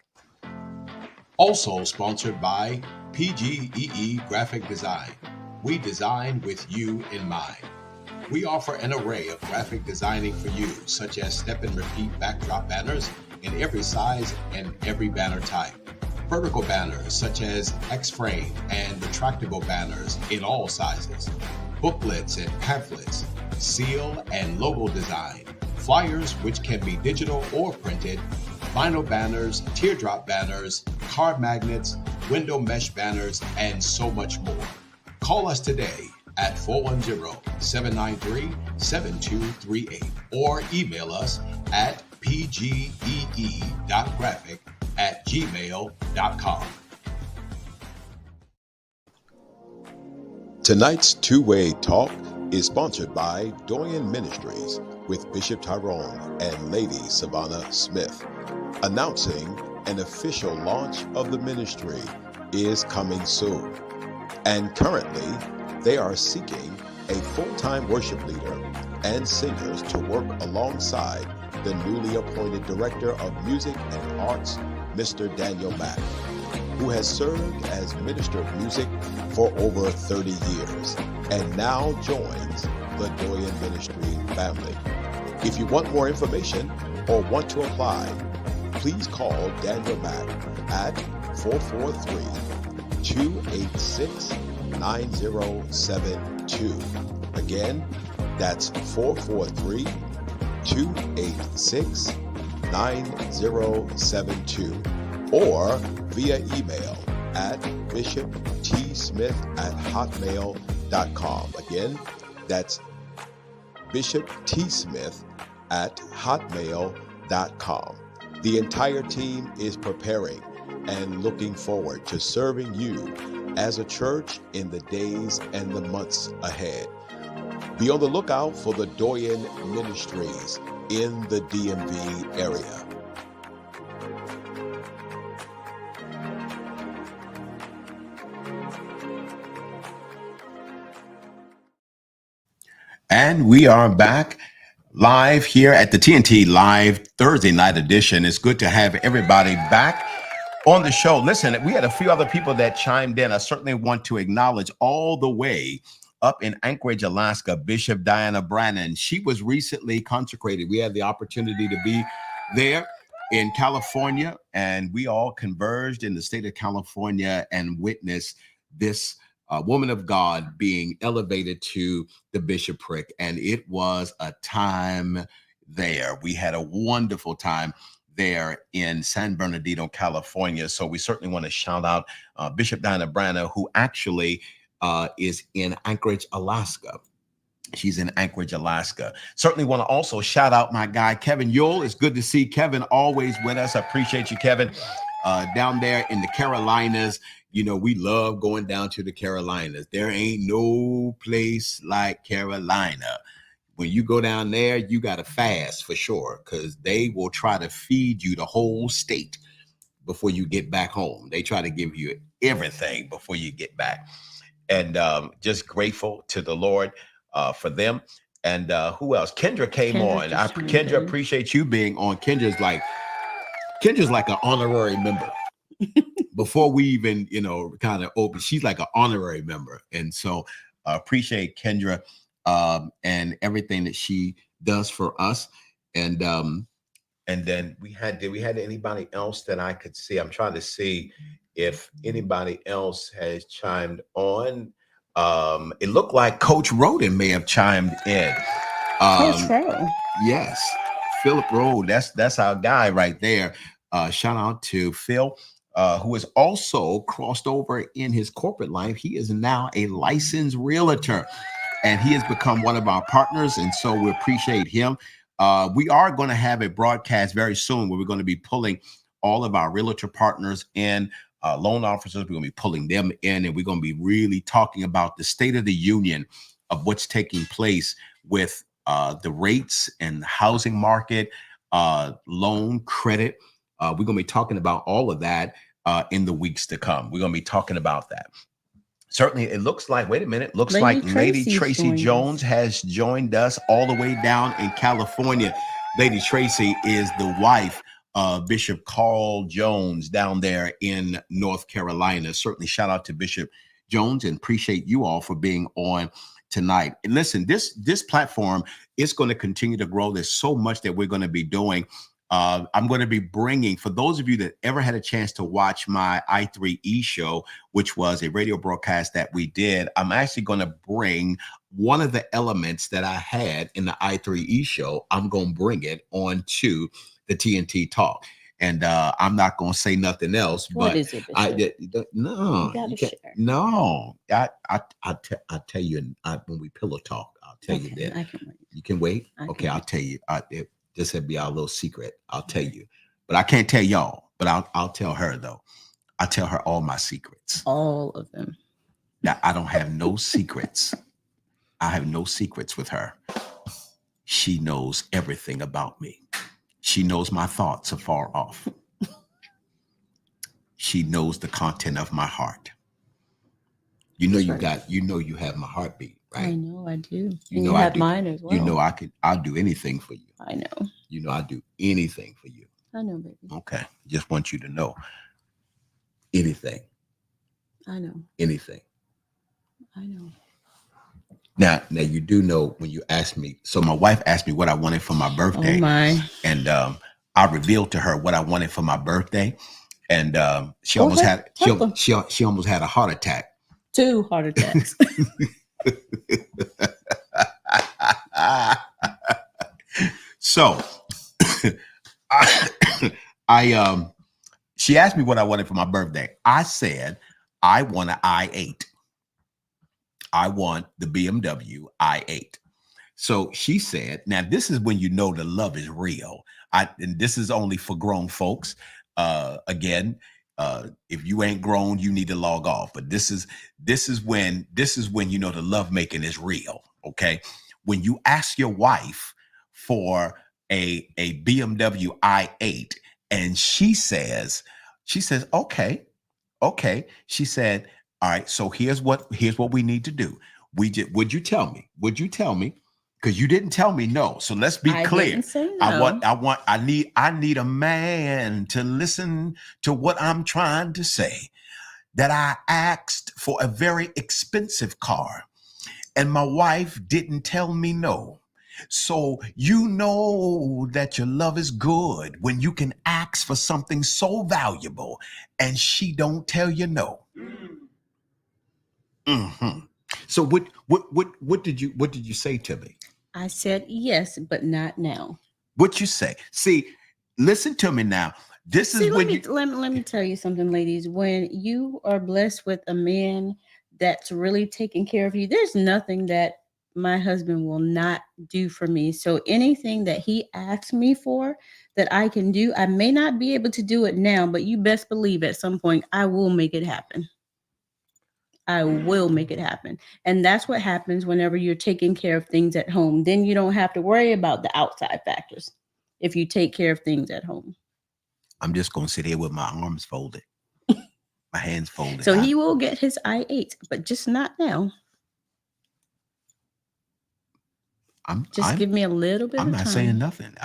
Also sponsored by PGEE Graphic Design. We design with you in mind. We offer an array of graphic designing for you, such as step and repeat backdrop banners in every size and every banner type. Vertical banners such as X-frame and retractable banners in all sizes. Booklets and pamphlets, seal and logo design, flyers which can be digital or printed, vinyl banners, teardrop banners, card magnets, window mesh banners, and so much more. Call us today at 410-793-7238 or email us at pgee.graphic@gmail.com. Tonight's two-way talk is sponsored by Dorian Ministries with Bishop Tyrone and Lady Savannah Smith. Announcing an official launch of the ministry is coming soon. And currently, they are seeking a full-time worship leader and singers to work alongside the newly appointed Director of Music and Arts, Mr. Daniel Mack, who has served as Minister of Music for over 30 years and now joins the Dorian Ministry family. If you want more information or want to apply, please call Daniel Mack at 443-286-9072. Again, that's 443-286-9072, or via email at bishoptsmith@hotmail.com. Again, that's bishoptsmith@hotmail.com. The entire team is preparing and looking forward to serving you as a church in the days and the months ahead. Be on the lookout for the Dorian Ministries in the DMV area. And we are back live here at the TNT Live Thursday night edition. It's good to have everybody back on the show. Listen, we had a few other people that chimed in. I certainly want to acknowledge all the way up in Anchorage, Alaska, Bishop Diana Brannon. She was recently consecrated. We had the opportunity to be there in California, and we all converged in the state of California and witnessed this woman of God being elevated to the bishopric, and it was a time there. We had a wonderful time there in San Bernardino, California. So we certainly want to shout out Bishop Diana Brannon, who actually is in Anchorage, Alaska. She's in Anchorage, Alaska. Certainly want to also shout out my guy, Kevin Yule. It's good to see Kevin always with us. I appreciate you, Kevin. Down there in the Carolinas, you know, we love going down to the Carolinas. There ain't no place like Carolina. When you go down there, you got to fast for sure, because they will try to feed you the whole state before you get back home. They try to give you everything before you get back. And just grateful to the Lord for them. And who else? Kendra came on. Kendra, appreciate you being on. Kendra's like an honorary member. Before we even, kind of open, she's like an honorary member. And so appreciate Kendra and everything that she does for us. And then did we have anybody else that I could see? I'm trying to see if anybody else has chimed on. It looked like Coach Roden may have chimed in. Yes, Philip Rode. That's our guy right there. Shout out to Phil, who has also crossed over in his corporate life. He is now a licensed realtor, and he has become one of our partners. And so we appreciate him. We are going to have a broadcast very soon where we're going to be pulling all of our realtor partners in, loan officers. We're going to be pulling them in, and we're going to be really talking about the state of the union of what's taking place with the rates and the housing market, loan credit. We're going to be talking about all of that in the weeks to come. We're going to be talking about that. Certainly, it looks like, wait a minute, Lady Tracy Jones has joined us all the way down in California. Lady Tracy is the wife of Bishop Carl Jones down there in North Carolina. Certainly shout out to Bishop Jones, and appreciate you all for being on tonight. And listen, this platform is going to continue to grow. There's so much that we're going to be doing. I'm going to be bringing, for those of you that ever had a chance to watch my I3E show, which was a radio broadcast that we did, I'm actually going to bring one of the elements that I had in the I3E show. I'm going to bring it on to the TNT Talk. And I'm not going to say nothing else. What but is it, I'll tell you when we pillow talk. I'll tell you that. I can wait. You can wait? Okay, I'll tell you. This would be our little secret. I'll tell you, but I can't tell y'all. But I'll tell her though. I'll tell her all my secrets. All of them. That I don't have no secrets. I have no secrets with her. She knows everything about me. She knows my thoughts are far off. She knows the content of my heart. You know, you have my heartbeat, right? I know I do. You And know you I have do. mine as well. You know I'll do anything for you. I know. You know I'll do anything for you. I know, baby. Okay. Just want you to know. Anything. I know. Anything. I know. Now you do know when you asked me. So my wife asked me what I wanted for my birthday. Oh my. And I revealed to her what I wanted for my birthday. And she Go almost ahead, had she almost had a heart attack. 2 heart attacks. So I she asked me what I wanted for my birthday. I said I want an i8. I want the BMW i8. So she said, now this is when you know the love is real. And this is only for grown folks. Again, if you ain't grown, you need to log off. But this is when you know the love making is real. Okay. When you ask your wife for a BMW i8 and she says, okay. She said, all right, so here's what we need to do. Would you tell me? Because you didn't tell me no. So let's be clear. Didn't say no. I need a man to listen to what I'm trying to say. That I asked for a very expensive car, and my wife didn't tell me no. So you know that your love is good when you can ask for something so valuable and she don't tell you no. Mm-hmm. So what did you say to me? I said yes, but not now. What you say? See, listen to me now. This is when let me tell you something, ladies. When you are blessed with a man that's really taking care of you, there's nothing that my husband will not do for me. So anything that he asks me for that I can do, I may not be able to do it now, but you best believe at some point I will make it happen. I will make it happen. And that's what happens whenever you're taking care of things at home. Then you don't have to worry about the outside factors if you take care of things at home. I'm just going to sit here with my arms folded, my hands folded. So he will get his i8, but just not now. Give me a little bit of time. I'm not saying nothing.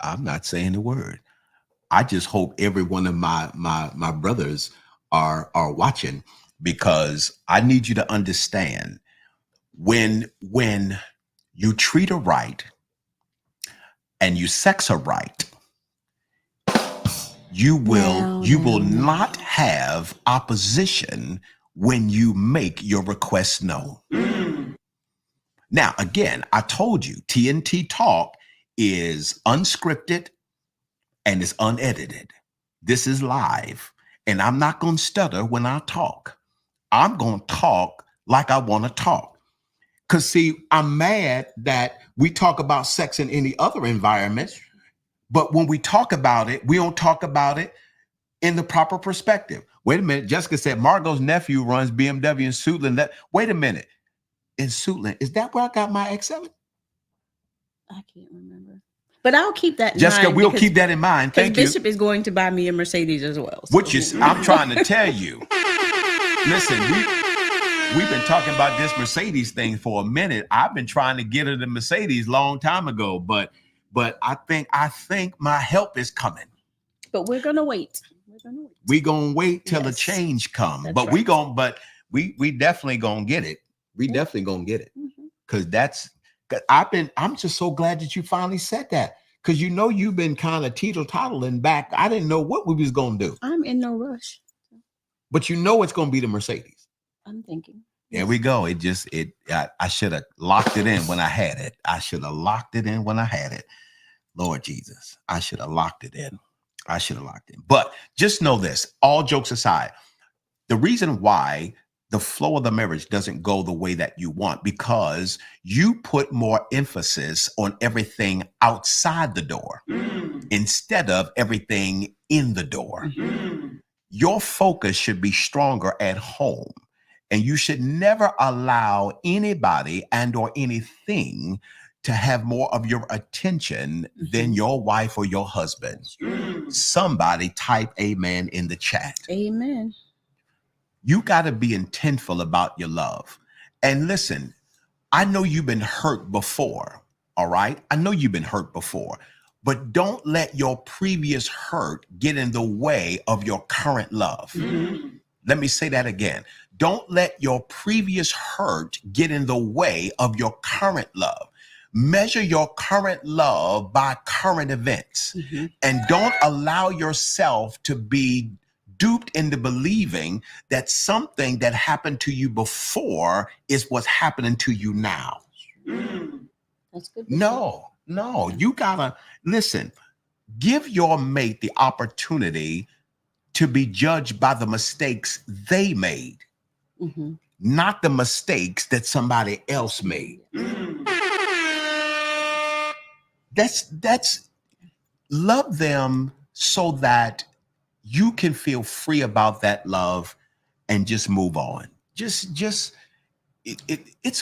I'm not saying a word. I just hope every one of my brothers are watching, because I need you to understand when you treat her right and you sex her right, you will not have opposition when you make your request known. Now, again, I told you TNT Talk is unscripted and it's unedited. This is live, and I'm not going to stutter when I talk. I'm going to talk like I want to talk. Because, see, I'm mad that we talk about sex in any other environment, but when we talk about it, we don't talk about it in the proper perspective. Wait a minute. Jessica said Margot's nephew runs BMW in Suitland. Wait a minute. In Suitland, is that where I got my X7? I can't remember. But I'll keep that in Jessica, mind. We'll keep that in mind. Thank you. Bishop is going to buy me a Mercedes as well. So. I'm trying to tell you. Listen, we've been talking about this Mercedes thing for a minute. I've been trying to get her the Mercedes long time ago, but I think my help is coming. But we're gonna wait. We're gonna wait till the change comes. But right. we definitely gonna get it. We definitely gonna get it. Because I'm just so glad that you finally said that. Because you've been kind of teeter-tottling back. I didn't know what we was gonna do. I'm in no rush. But it's gonna be the Mercedes. I'm thinking. There we go. I should have locked it in when I had it. Lord Jesus, I should have locked it in. But just know this, all jokes aside, the reason why the flow of the marriage doesn't go the way that you want, because you put more emphasis on everything outside the door instead of everything in the door. Your focus should be stronger at home. And you should never allow anybody and or anything to have more of your attention than your wife or your husband. Somebody type amen in the chat. Amen. You got to be intentful about your love. And listen, I know you've been hurt before. All right. I know you've been hurt before, but don't let your previous hurt get in the way of your current love. Let me say that again. Don't let your previous hurt get in the way of your current love. Measure your current love by current events, and don't allow yourself to be duped into believing that something that happened to you before is what's happening to you now. That's good. No, you gotta listen. Give your mate the opportunity to be judged by the mistakes they made, not the mistakes that somebody else made. That's love them so that you can feel free about that love and just move on. It's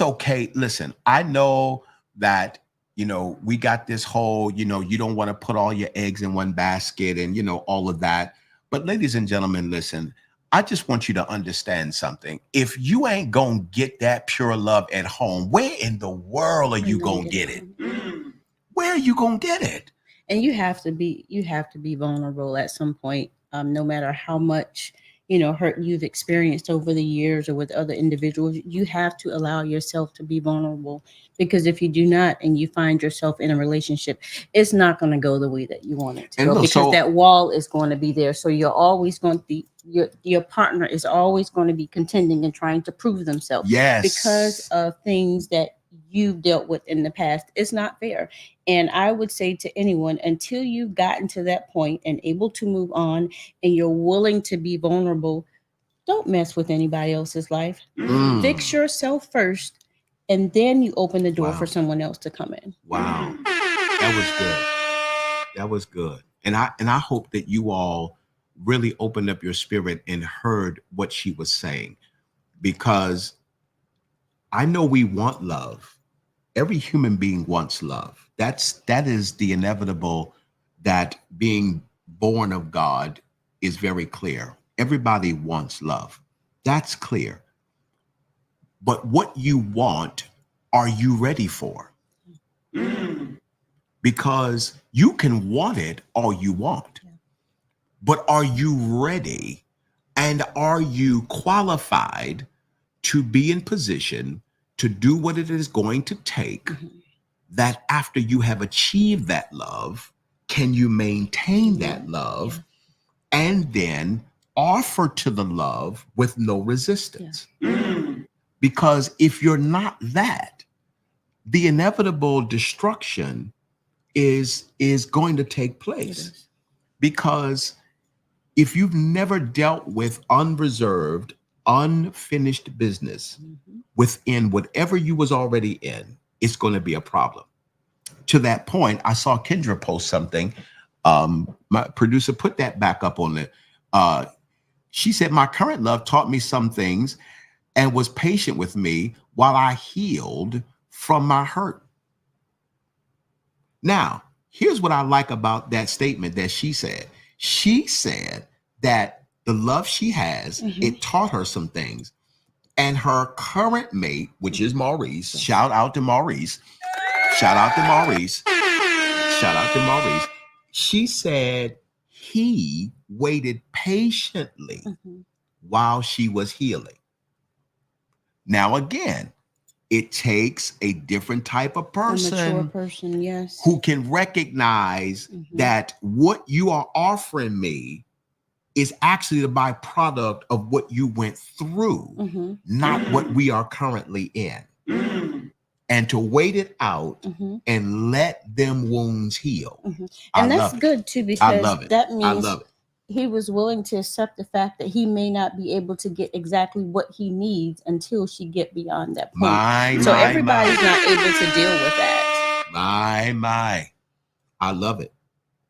okay. Listen, I know that, we got this whole, you don't want to put all your eggs in one basket and, all of that. But ladies and gentlemen, listen, I just want you to understand something. If you ain't going to get that pure love at home, where in the world are you going to get it? Where are you going to get it? And you have to be vulnerable at some point, no matter how much, hurt you've experienced over the years or with other individuals. You have to allow yourself to be vulnerable, because if you do not and you find yourself in a relationship, it's not going to go the way that you want it to go, because that wall is going to be there. So you're always going to be, your partner is always going to be contending and trying to prove themselves. Yes. Because of things that you've dealt with in the past. It's not fair. And I would say to anyone, until you've gotten to that point and able to move on and you're willing to be vulnerable, don't mess with anybody else's life. Fix yourself first, and then you open the door for someone else to come in. Wow. That was good. That was good. And I hope that you all really opened up your spirit and heard what she was saying, because I know we want love. Every human being wants love. That is the inevitable, that being born of God is very clear. Everybody wants love. That's clear. But what you want, are you ready for? Because you can want it all you want, but are you ready? And are you qualified to be in position to do what it is going to take, that after you have achieved that love, can you maintain that love and then offer to the love with no resistance? Because if you're not that, the inevitable destruction is going to take place. Because if you've never dealt with unreserved, unfinished business within whatever you was already in, it's going to be a problem. To that point, I saw Kendra post something. My producer put that back up on it. She said, my current love taught me some things and was patient with me while I healed from my hurt. Now, here's what I like about that statement that she said. She said that the love she has, it taught her some things. And her current mate, which is Maurice, shout out to Maurice. She said he waited patiently while she was healing. Now, again, it takes a different type of person, a mature person, yes, who can recognize that what you are offering me is actually the byproduct of what you went through, not what we are currently in. And to wait it out and let them wounds heal. And that's good too, because that means I love it. He was willing to accept the fact that he may not be able to get exactly what he needs until she get beyond that point. So everybody's not able to deal with that. I love it.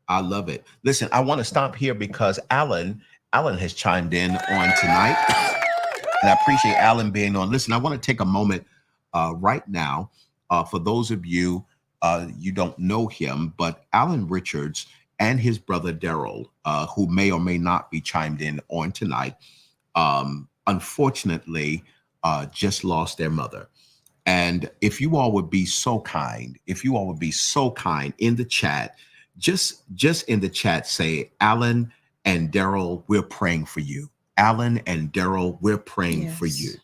I love it. Listen, I want to stop here because Alan has chimed in on tonight. And I appreciate Alan being on. Listen, I want to take a moment right now for those of you, you don't know him, but Alan Richards and his brother Daryl, who may or may not be chimed in on tonight, unfortunately, just lost their mother. And if you all would be so kind, in the chat, just in the chat, say, Alan and Daryl, we're praying for you. Alan and Daryl, we're praying for you.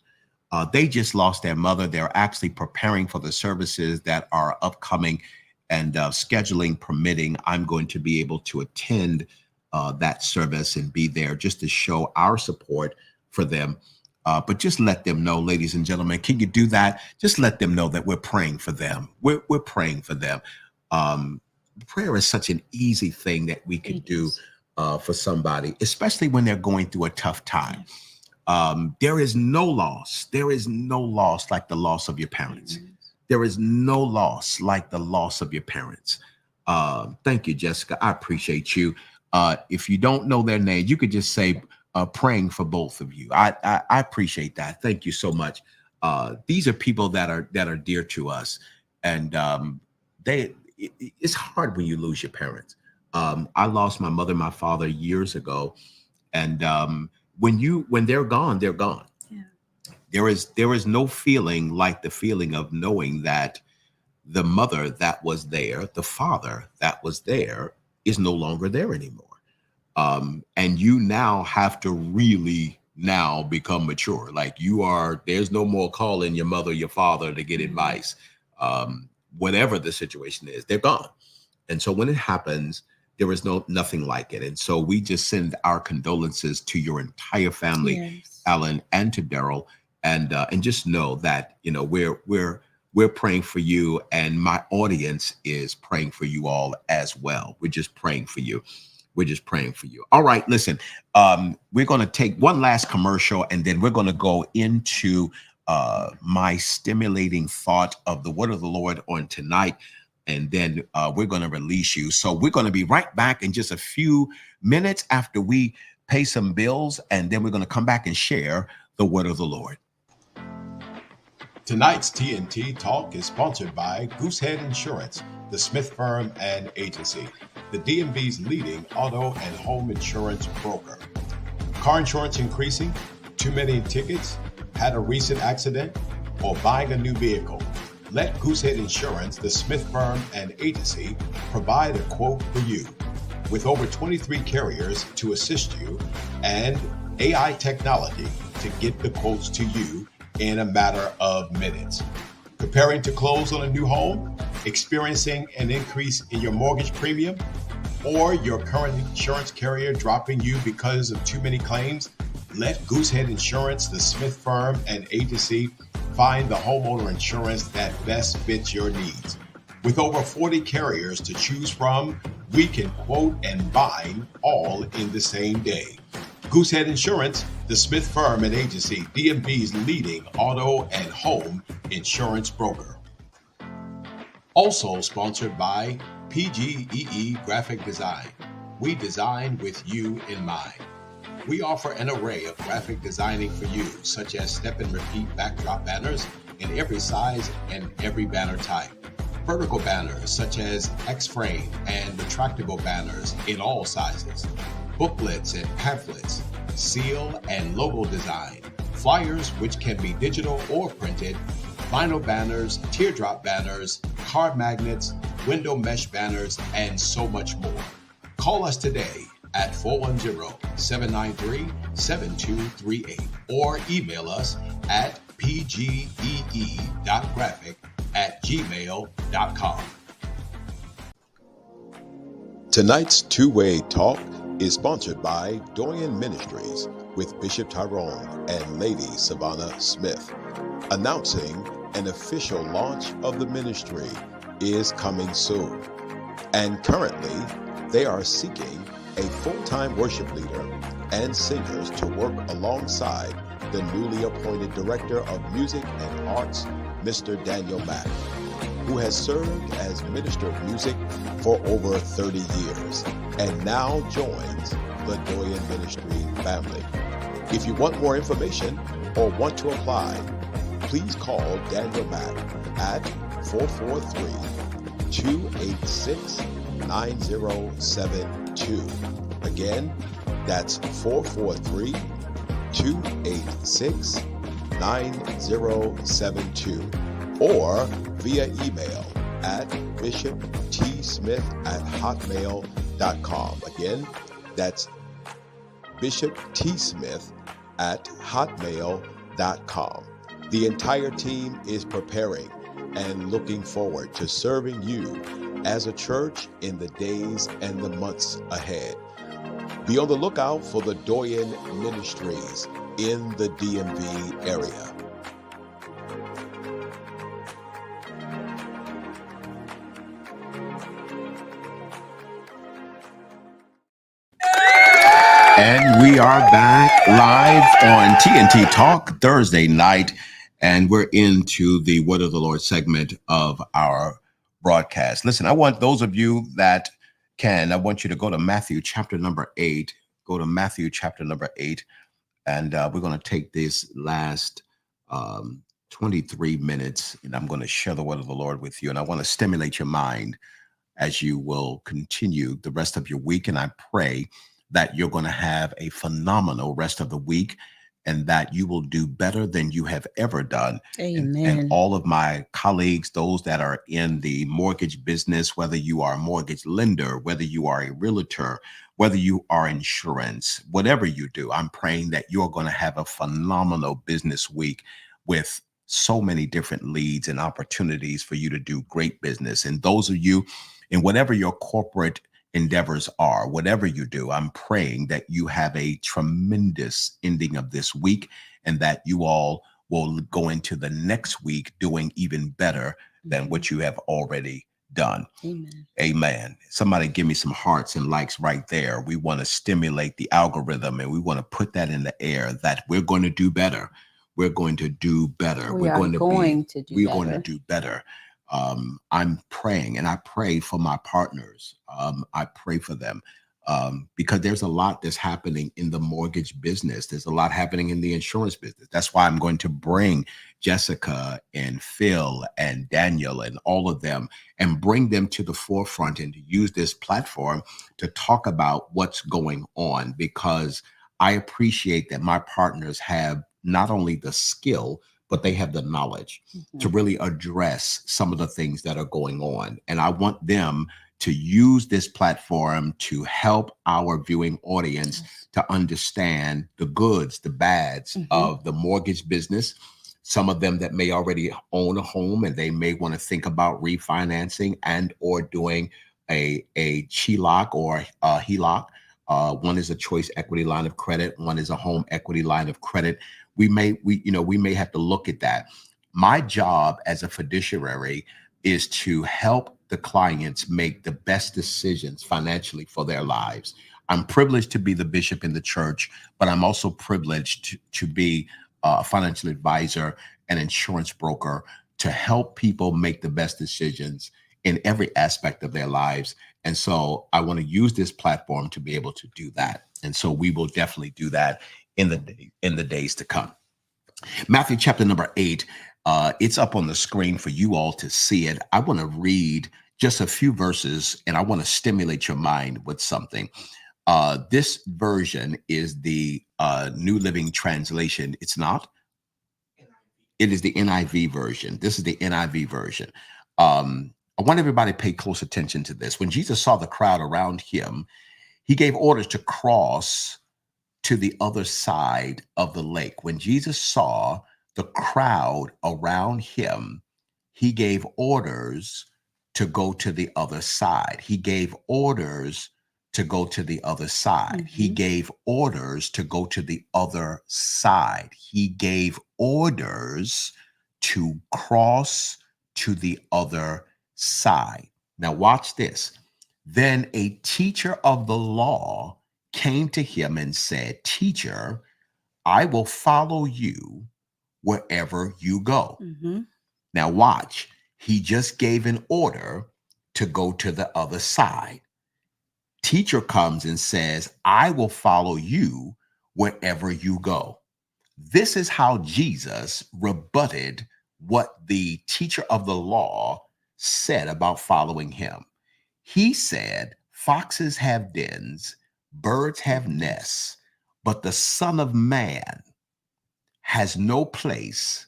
They just lost their mother. They're actually preparing for the services that are upcoming, and scheduling permitting, I'm going to be able to attend that service and be there just to show our support for them. But just let them know, ladies and gentlemen, can you do that? Just let them know that we're praying for them. We're praying for them. Prayer is such an easy thing that we could do for somebody, especially when they're going through a tough time. There is no loss. There is no loss like the loss of your parents. There is no loss like the loss of your parents. Thank you, Jessica. I appreciate you. If you don't know their name, you could just say, praying for both of you. I appreciate that. Thank you so much. These are people that are dear to us, and it's hard when you lose your parents. I lost my mother and my father years ago, and when they're gone, they're gone. Yeah. There is no feeling like the feeling of knowing that the mother that was there, the father that was there, is no longer there anymore. And you now have to really now become mature. Like there's no more calling your mother, your father to get advice. Whatever the situation is, they're gone. And so when it happens, there is nothing like it. And so we just send our condolences to your entire family, yes, Alan, and to Daryl, and just know that, we're praying for you, and my audience is praying for you all as well. We're just praying for you. All right, listen, we're going to take one last commercial, and then we're going to go into my stimulating thought of the word of the Lord on tonight. And then we're going to release you. So we're going to be right back in just a few minutes after we pay some bills, and then we're going to come back and share the word of the Lord. Tonight's TNT Talk is sponsored by Goosehead Insurance, the Smith Firm and Agency, the DMV's leading auto and home insurance broker. Car insurance increasing? Too many tickets? Had a recent accident? Or buying a new vehicle? Let Goosehead Insurance, the Smith Firm and Agency, provide a quote for you. With over 23 carriers to assist you and AI technology to get the quotes to you in a matter of minutes. Preparing to close on a new home? Experiencing an increase in your mortgage premium? Or your current insurance carrier dropping you because of too many claims? Let Goosehead Insurance, the Smith Firm and Agency, find the homeowner insurance that best fits your needs. With over 40 carriers to choose from, we can quote and bind all in the same day. Goosehead Insurance, the Smith Firm and Agency, DMV's leading auto and home insurance broker. Also sponsored by PGEE Graphic Design. We design with you in mind. We offer an array of graphic designing for you, such as step and repeat backdrop banners in every size and every banner type. Vertical banners such as X-frame and retractable banners in all sizes. Booklets and pamphlets, seal and logo design, flyers which can be digital or printed, vinyl banners, teardrop banners, car magnets, window mesh banners, and so much more. Call us today at 410-793-7238 or email us at pgee.graphic@gmail.com. Tonight's two-way talk is sponsored by Doyen Ministries with Bishop Tyrone and Lady Savannah Smith. Announcing an official launch of the ministry is coming soon. And currently, they are seeking a full-time worship leader and singers to work alongside the newly appointed Director of Music and Arts, Mr. Daniel Mack, who has served as Minister of Music for over 30 years and now joins the Doyen Ministry family. If you want more information or want to apply, please call Daniel Mack at 443-286-9072. Again, that's 443-286-9072, or via email at bishoptsmith@hotmail.com. Again, that's bishoptsmith@hotmail.com. The entire team is preparing and looking forward to serving you as a church in the days and the months ahead. Be on the lookout for the Doyen Ministries in the DMV area. And we are back live on TNT Talk Thursday night, and we're into the Word of the Lord segment of our broadcast. Listen, I want those of you that can, I want you to go to Matthew chapter number 8. Go to Matthew chapter number 8, and we're going to take this last 23 minutes, and I'm going to share the Word of the Lord with you, and I want to stimulate your mind as you will continue the rest of your week, and I pray that you're going to have a phenomenal rest of the week and that you will do better than you have ever done. Amen. And all of my colleagues, those that are in the mortgage business, whether you are a mortgage lender, whether you are a realtor, whether you are insurance, whatever you do, I'm praying that you're going to have a phenomenal business week with so many different leads and opportunities for you to do great business. And those of you in whatever your corporate endeavors are, whatever you do, I'm praying that you have a tremendous ending of this week and that you all will go into the next week doing even better than what you have already done. Amen. Amen. Somebody give me some hearts and likes right there. We want to stimulate the algorithm and we want to put that in the air that we're going to do better. We're going to do better. We're going to do better. I'm praying, and I pray for my partners. I pray for them because there's a lot that's happening in the mortgage business. There's a lot happening in the insurance business. That's why I'm going to bring Jessica and Phil and Daniel and all of them and bring them to the forefront and to use this platform to talk about what's going on, because I appreciate that my partners have not only the skill, but they have the knowledge to really address some of the things that are going on. And I want them to use this platform to help our viewing audience to understand the goods, the bads of the mortgage business. Some of them that may already own a home and they may want to think about refinancing and or doing a HELOC or a HELOC. One is a choice equity line of credit. One is a home equity line of credit. We may have to look at that. My job as a fiduciary is to help the clients make the best decisions financially for their lives. I'm privileged to be the bishop in the church, but I'm also privileged to be a financial advisor and insurance broker to help people make the best decisions in every aspect of their lives. And so I want to use this platform to be able to do that. And so we will definitely do that in the days to come. Matthew chapter number 8, it's up on the screen for you all to see it. I want to read just a few verses and I want to stimulate your mind with something. This version is the New Living Translation. It's not. It is the NIV version. This is the NIV version. I want everybody to pay close attention to this. When Jesus saw the crowd around him, he gave orders to cross to the other side of the lake. When Jesus saw the crowd around him, he gave orders to go to the other side. He gave orders to go to the other side. He gave orders to go to the other side. He gave orders to cross to the other side. Now watch this. Then a teacher of the law came to him and said, "Teacher, I will follow you wherever you go." Now watch, he just gave an order to go to the other side. Teacher comes and says, "I will follow you wherever you go. This is how Jesus rebutted what the teacher of the law said about following him. He said, foxes have dens, birds have nests, but the Son of Man has no place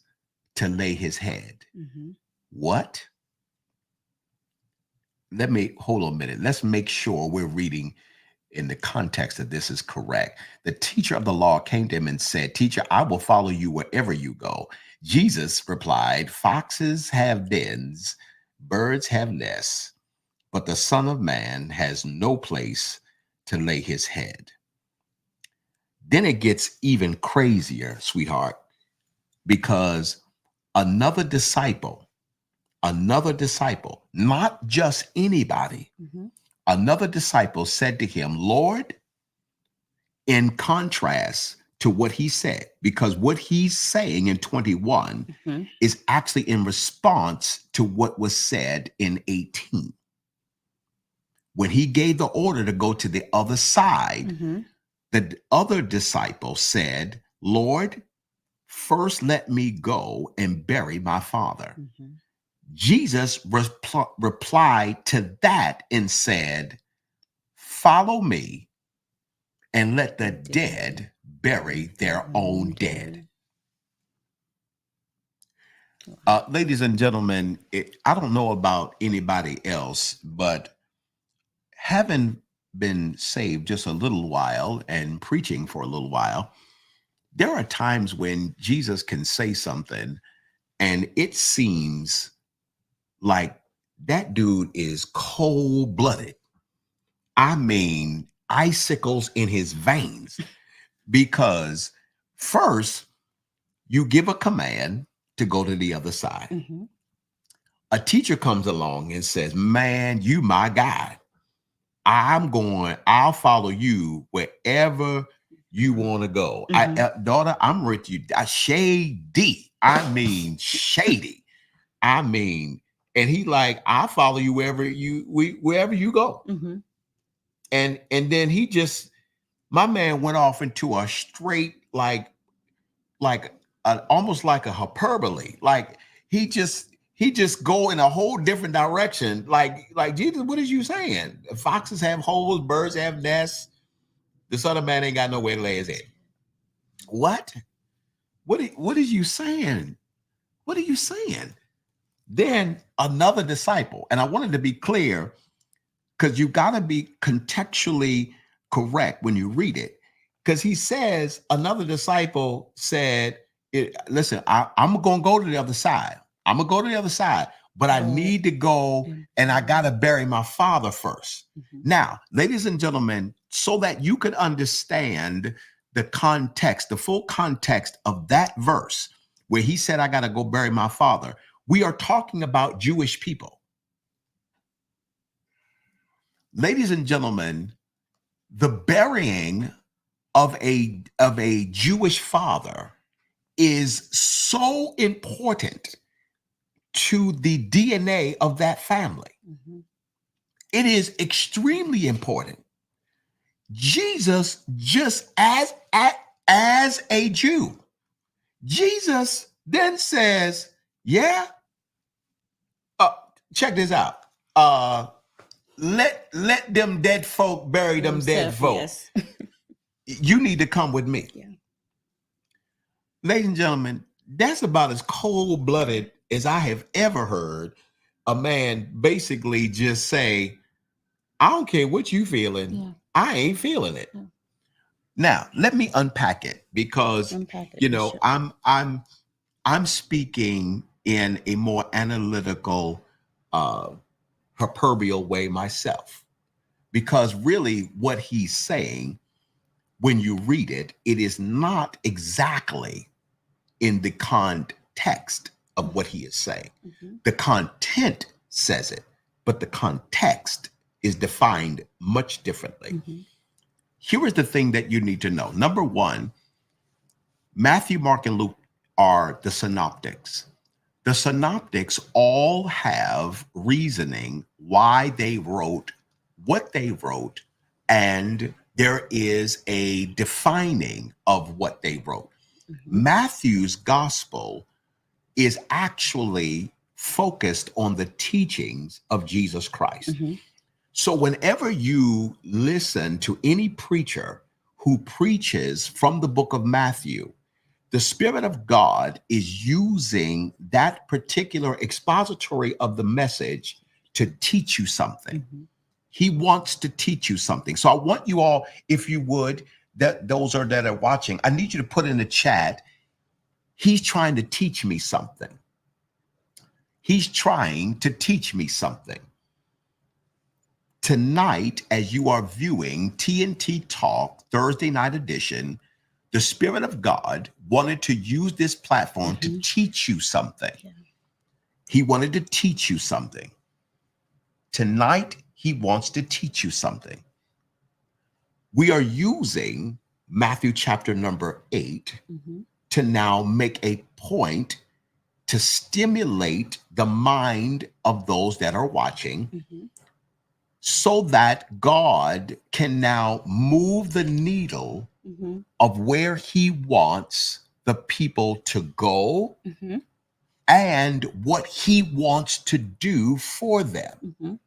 to lay his head. Mhm. What? Let me hold on a minute. Let's make sure we're reading in the context that this is correct. The teacher of the law came to him and said, Teacher, I will follow you wherever you go. Jesus replied, foxes have dens, birds have nests, but the Son of Man has no place to lay his head. Then it gets even crazier, sweetheart, because another disciple, not just anybody, Mhm. another disciple said to him, Lord, in contrast to what he said, because what he's saying in 21 Mhm. is actually in response to what was said in 18. When he gave the order to go to the other side, Mhm. the other disciple said, Lord, first let me go and bury my father. Mhm. Jesus replied to that and said, follow me and let the dead bury their own dead. Ladies and gentlemen, I don't know about anybody else, but having been saved just a little while and preaching for a little while, there are times when Jesus can say something and it seems like that dude is cold blooded. I mean, icicles in his veins, because first you give a command to go to the other side. Mhm. A teacher comes along and says, man, you my guy. I'll follow you wherever you want to go. Mhm. Daughter, I'm with you. Shady. I mean, shady. I mean, and he like, I'll follow you wherever you go. Mhm. And then my man went off into a straight, almost like a hyperbole. Like he just go in a whole different direction. Like Jesus, what is you saying? Foxes have holes, birds have nests. The Son of Man ain't got nowhere to lay his head. What? What is you saying? What are you saying? Then another disciple, and I wanted to be clear because you got to be contextually correct when you read it. Because he says, another disciple said, listen, I'm going to go to the other side. I'm going to go to the other side, but I need to go and I got to bury my father first. Mhm. Now, ladies and gentlemen, so that you could understand the context, the full context of that verse where he said, I got to go bury my father, we are talking about Jewish people. Ladies and gentlemen, the burying of a Jewish father is so important to the DNA of that family. Mhm. It is extremely important. Jesus, just as a Jew, Jesus then says, yeah, check this out. Let them dead folk bury them dead folk. Yes. You need to come with me. Yeah. Ladies and gentlemen, that's about as cold-blooded as I have ever heard a man basically just say, I don't care what you feeling. Yeah. I ain't feeling it. Yeah. Now, let me unpack it because Unpack it, Bishop. I'm speaking in a more analytical proverbial way myself. Because really what he's saying, when you read it, it is not exactly in the context of what he is saying. Mhm. The content says it, but the context is defined much differently. Mhm. Here is the thing that you need to know. Number one, Matthew, Mark, and Luke are the synoptics. The synoptics all have reasoning why they wrote what they wrote and there is a defining of what they wrote. Mhm. Matthew's gospel is actually focused on the teachings of Jesus Christ. Mhm. So whenever you listen to any preacher who preaches from the book of Matthew, the Spirit of God is using that particular expository of the message to teach you something. Mhm. He wants to teach you something. So I want you all, if you would, that are watching, I need you to put in the chat, he's trying to teach me something. He's trying to teach me something. Tonight, as you are viewing TNT Talk Thursday night edition, the Spirit of God wanted to use this platform to Mhm. teach you something. Yeah. He wanted to teach you something. Tonight, he wants to teach you something. We are using Matthew chapter number 8 Mhm. to now make a point to stimulate the mind of those that are watching, Mhm. so that God can now move the needle Mhm. of where he wants the people to go Mhm. and what he wants to do for them. Mhm.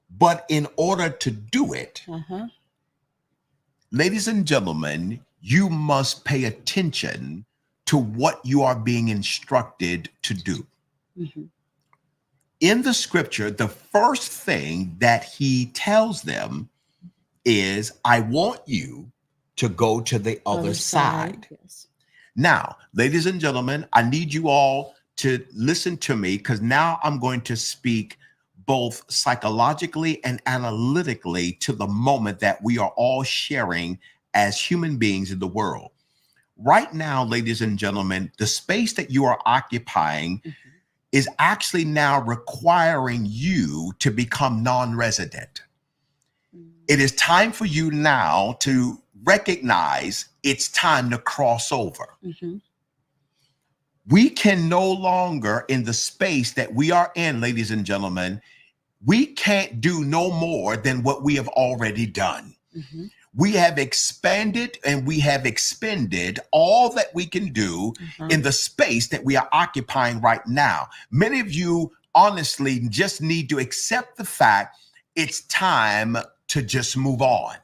But in order to do it, Uh-huh. ladies and gentlemen, you must pay attention to what you are being instructed to do. Mhm. In the scripture, the first thing that he tells them is, I want you to go to the other side. Yes. Now, ladies and gentlemen, I need you all to listen to me, because now I'm going to speak both psychologically and analytically to the moment that we are all sharing as human beings in the world. Right now, ladies and gentlemen, the space that you are occupying Mhm. is actually now requiring you to become non-resident. It is time for you now to recognize it's time to cross over. Mhm. We can no longer, in the space that we are in, ladies and gentlemen, we can't do no more than what we have already done. Mhm. We have expanded and we have expended all that we can do Uh-huh. in the space that we are occupying right now. Many of you honestly just need to accept the fact it's time to just move on.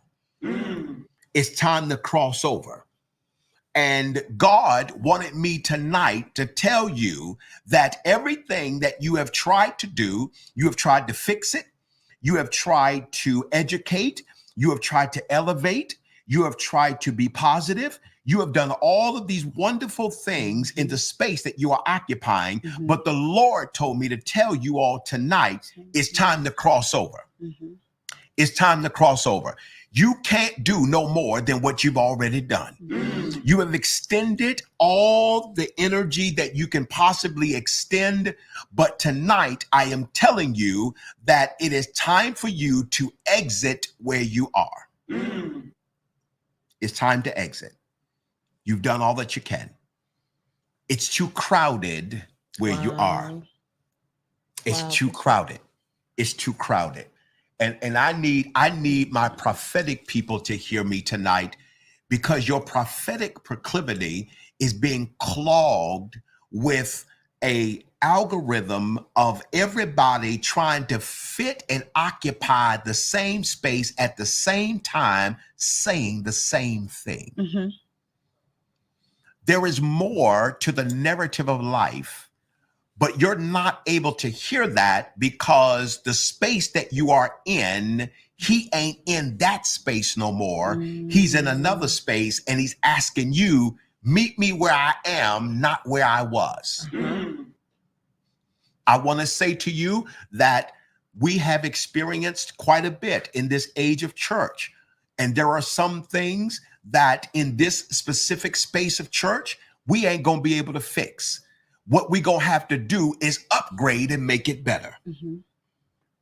It's time to cross over. And God wanted me tonight to tell you that everything that you have tried to do, you have tried to fix it, you have tried to educate, you have tried to elevate, you have tried to be positive. You have done all of these wonderful things in the space that you are occupying. Mhm. But the Lord told me to tell you all tonight, it's time to cross over. Mhm. It's time to cross over. You can't do no more than what you've already done. Mhm. You have extended all the energy that you can possibly extend. But tonight, I am telling you that it is time for you to exit where you are. It's time to exit. You've done all that you can. It's too crowded where you are. Wow. It's Wow, too Bishop. crowded. It's too crowded. And I need my prophetic people to hear me tonight, because your prophetic proclivity is being clogged with a algorithm of everybody trying to fit and occupy the same space at the same time, saying the same thing. Mhm. There is more to the narrative of life, but you're not able to hear that because the space that you are in, he ain't in that space no more. He's in another space, and he's asking you, meet me where I am, not where I was. Uh-huh. I want to say to you that we have experienced quite a bit in this age of church. And there are some things that in this specific space of church, we ain't going to be able to fix. What we going to have to do is upgrade and make it better. Mhm.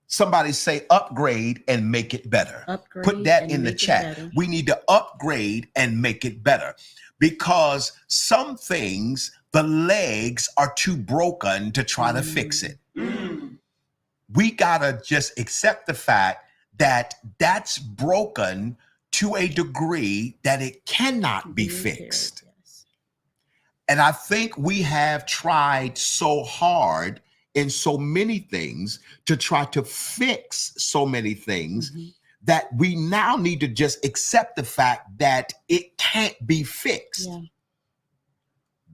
Somebody say upgrade and make it better. Upgrade Put that and in the make it chat. better. We need to upgrade and make it better, because some things, the legs are too broken to try to fix it. We got to just accept the fact that that's broken to a degree that it cannot be Be repaired, fixed. yes. And I think we have tried so hard in so many things to try to fix so many things Mhm. that we now need to just accept the fact that it can't be fixed. Yeah.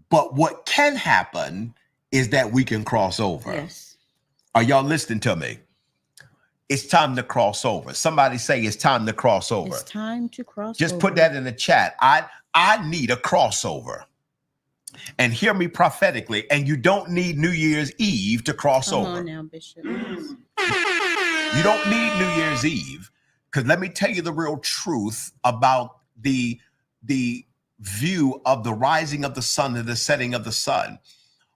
But what can happen is that we can cross over. Yes. Are y'all listening to me? It's time to cross over. Somebody say it's time to cross over. It's time to cross Just over. put that in the chat. I need a crossover. And hear me prophetically. And you don't need New Year's Eve to cross Come over. on now, Bishop. You don't need New Year's Eve. Because let me tell you the real truth about the view of the rising of the sun and the setting of the sun.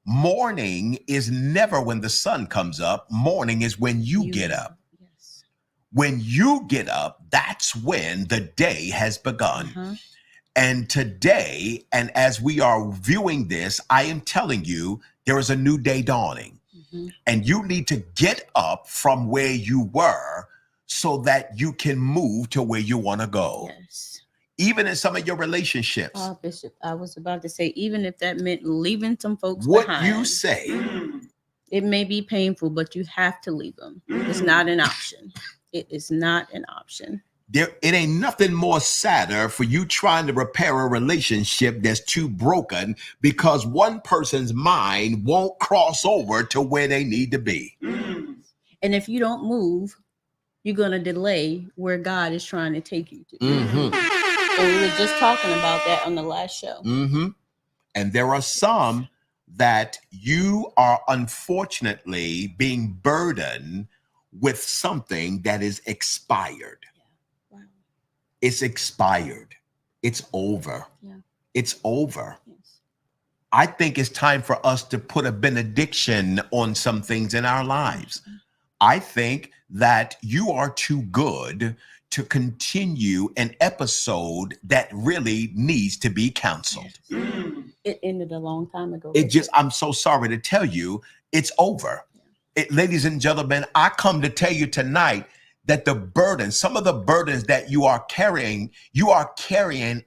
Morning is never when the sun comes up. Morning is when you get up. Yes. When you get up, that's when the day has begun. Uh-huh. And today, and as we are viewing this, I am telling you, there is a new day dawning. Mhm. And you need to get up from where you were so that you can move to where you want to go. Yes. Even in some of your relationships. Oh, Bishop, I was about to say, even if that meant leaving some folks What behind. you say. It may be painful, but you have to leave them. It's not an option. It is not an option. It ain't nothing more sadder for you trying to repair a relationship that's too broken because one person's mind won't cross over to where they need to be. And if you don't move, you're going to delay where God is trying to take you to. Mm-hmm. And we were just talking about that on the last show. Mm-hmm. And there are some that you are unfortunately being burdened with something that is expired. Wow. It's expired. It's over. Yeah. It's over. Yes. I think it's time for us to put a benediction on some things in our lives. I think that you are too good to continue an episode that really needs to be canceled. Yes. It ended a long time ago. I'm so sorry to tell you, it's over. Yeah. Ladies and gentlemen, I come to tell you tonight that the burden, some of the burdens that you are carrying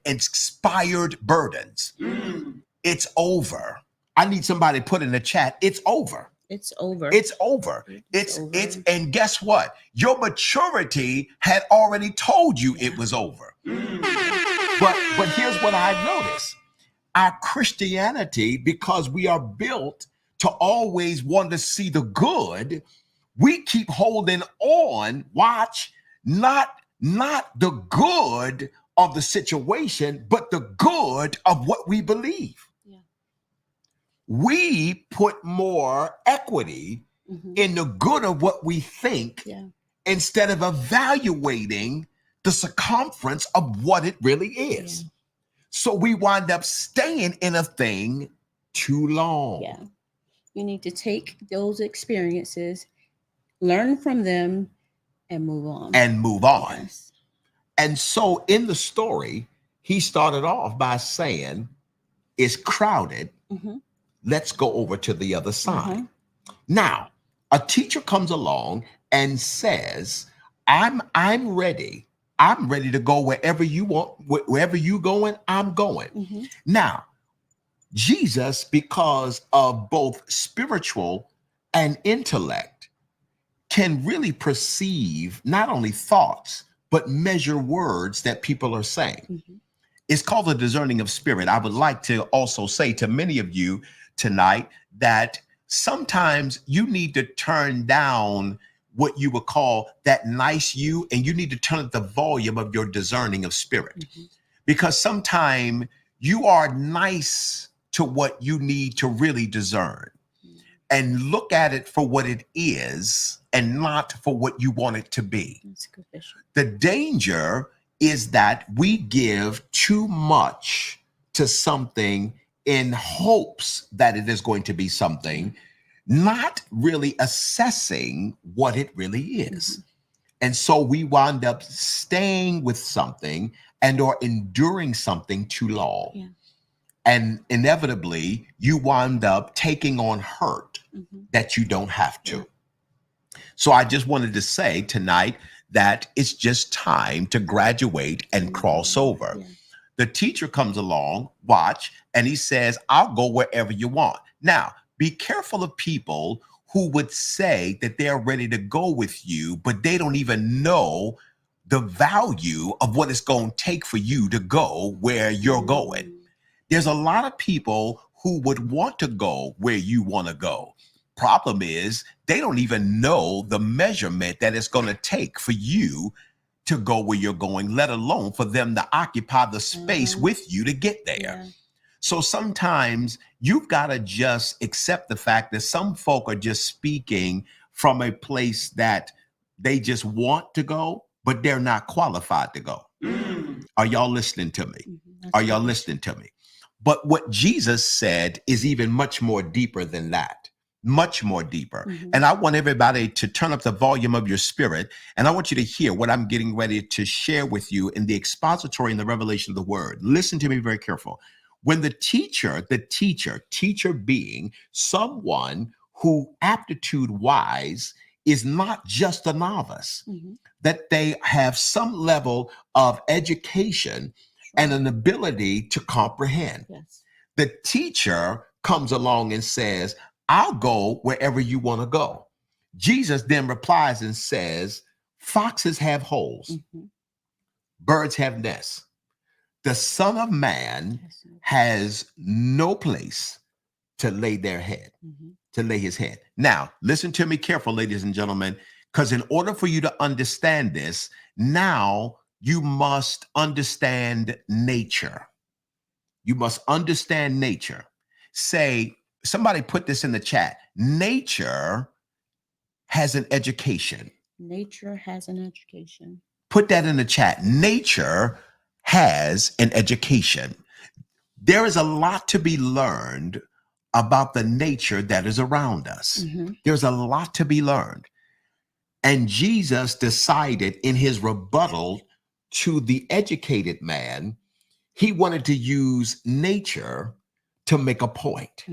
expired burdens. It's over. I need somebody to put in the chat, it's over. It's over. It's over. It's and guess what? Your maturity had already told you it was over. But here's what I noticed. Our Christianity, because we are built to always want to see the good, we keep holding on, watch, not the good of the situation, but the good of what we believe. We put more equity in the good of what we think instead of evaluating the circumference of what it really is. So we wind up staying in a thing too long. Yeah. You need to take those experiences, learn from them, and move on. Yes. And so in the story, he started off by saying, it's crowded. Let's go over to the other side. Now, a teacher comes along and says, I'm ready. I'm ready to go wherever you want, wherever you going, I'm going. Now, Jesus, because of both spiritual and intellect, can really perceive not only thoughts, but measure words that people are saying. It's called the discerning of spirit. I would like to also say to many of you tonight that sometimes you need to turn down what you would call that nice you, and you need to turn up the volume of your discerning of spirit. Because sometimes you are nice to what you need to really discern and look at it for what it is and not for what you want it to be. The danger is that we give too much to something in hopes that it is going to be something, not really assessing what it really is. And so we wind up staying with something and or enduring something too long. And inevitably, you wind up taking on hurt that you don't have to. So I just wanted to say tonight that it's just time to graduate and cross over. Yeah. The teacher comes along, watch, and he says, I'll go wherever you want. Now, be careful of people who would say that they're ready to go with you, but they don't even know the value of what it's going to take for you to go where you're going. There's a lot of people who would want to go where you want to go. Problem is, they don't even know the measurement that it's going to take for you to go where you're going, let alone for them to occupy the space with you to get there. Yeah. So sometimes you've got to just accept the fact that some folk are just speaking from a place that they just want to go, but they're not qualified to go. Are y'all listening to me? That's Are y'all right. listening to me? But what Jesus said is even much more deeper than that. Much more deeper. And I want everybody to turn up the volume of your spirit. And I want you to hear what I'm getting ready to share with you in the expository and the revelation of the word. Listen to me very careful. When the teacher being someone who aptitude wise is not just a novice, that they have some level of education and an ability to comprehend. Yes. The teacher comes along and says, I'll go wherever you want to go. Jesus then replies and says, foxes have holes, birds have nests. The Son of Man has no place to lay their head, to lay his head. Now, listen to me careful, ladies and gentlemen, because in order for you to understand this, now you must understand nature. You must understand nature. Say, somebody put this in the chat. Nature has an education. Nature has an education. Put that in the chat. Nature has an education. There is a lot to be learned about the nature that is around us. There's a lot to be learned. And Jesus decided in his rebuttal to the educated man, he wanted to use nature to make a point.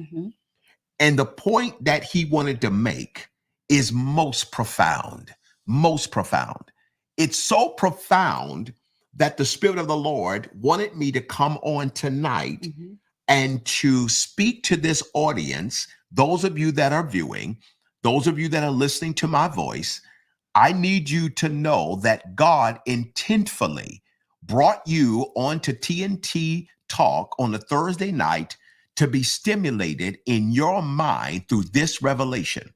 And the point that he wanted to make is most profound, most profound. It's so profound that the Spirit of the Lord wanted me to come on tonight and to speak to this audience, those of you that are viewing, those of you that are listening to my voice. I need you to know that God intentfully brought you onto TNT Talk on a Thursday night to be stimulated in your mind through this revelation.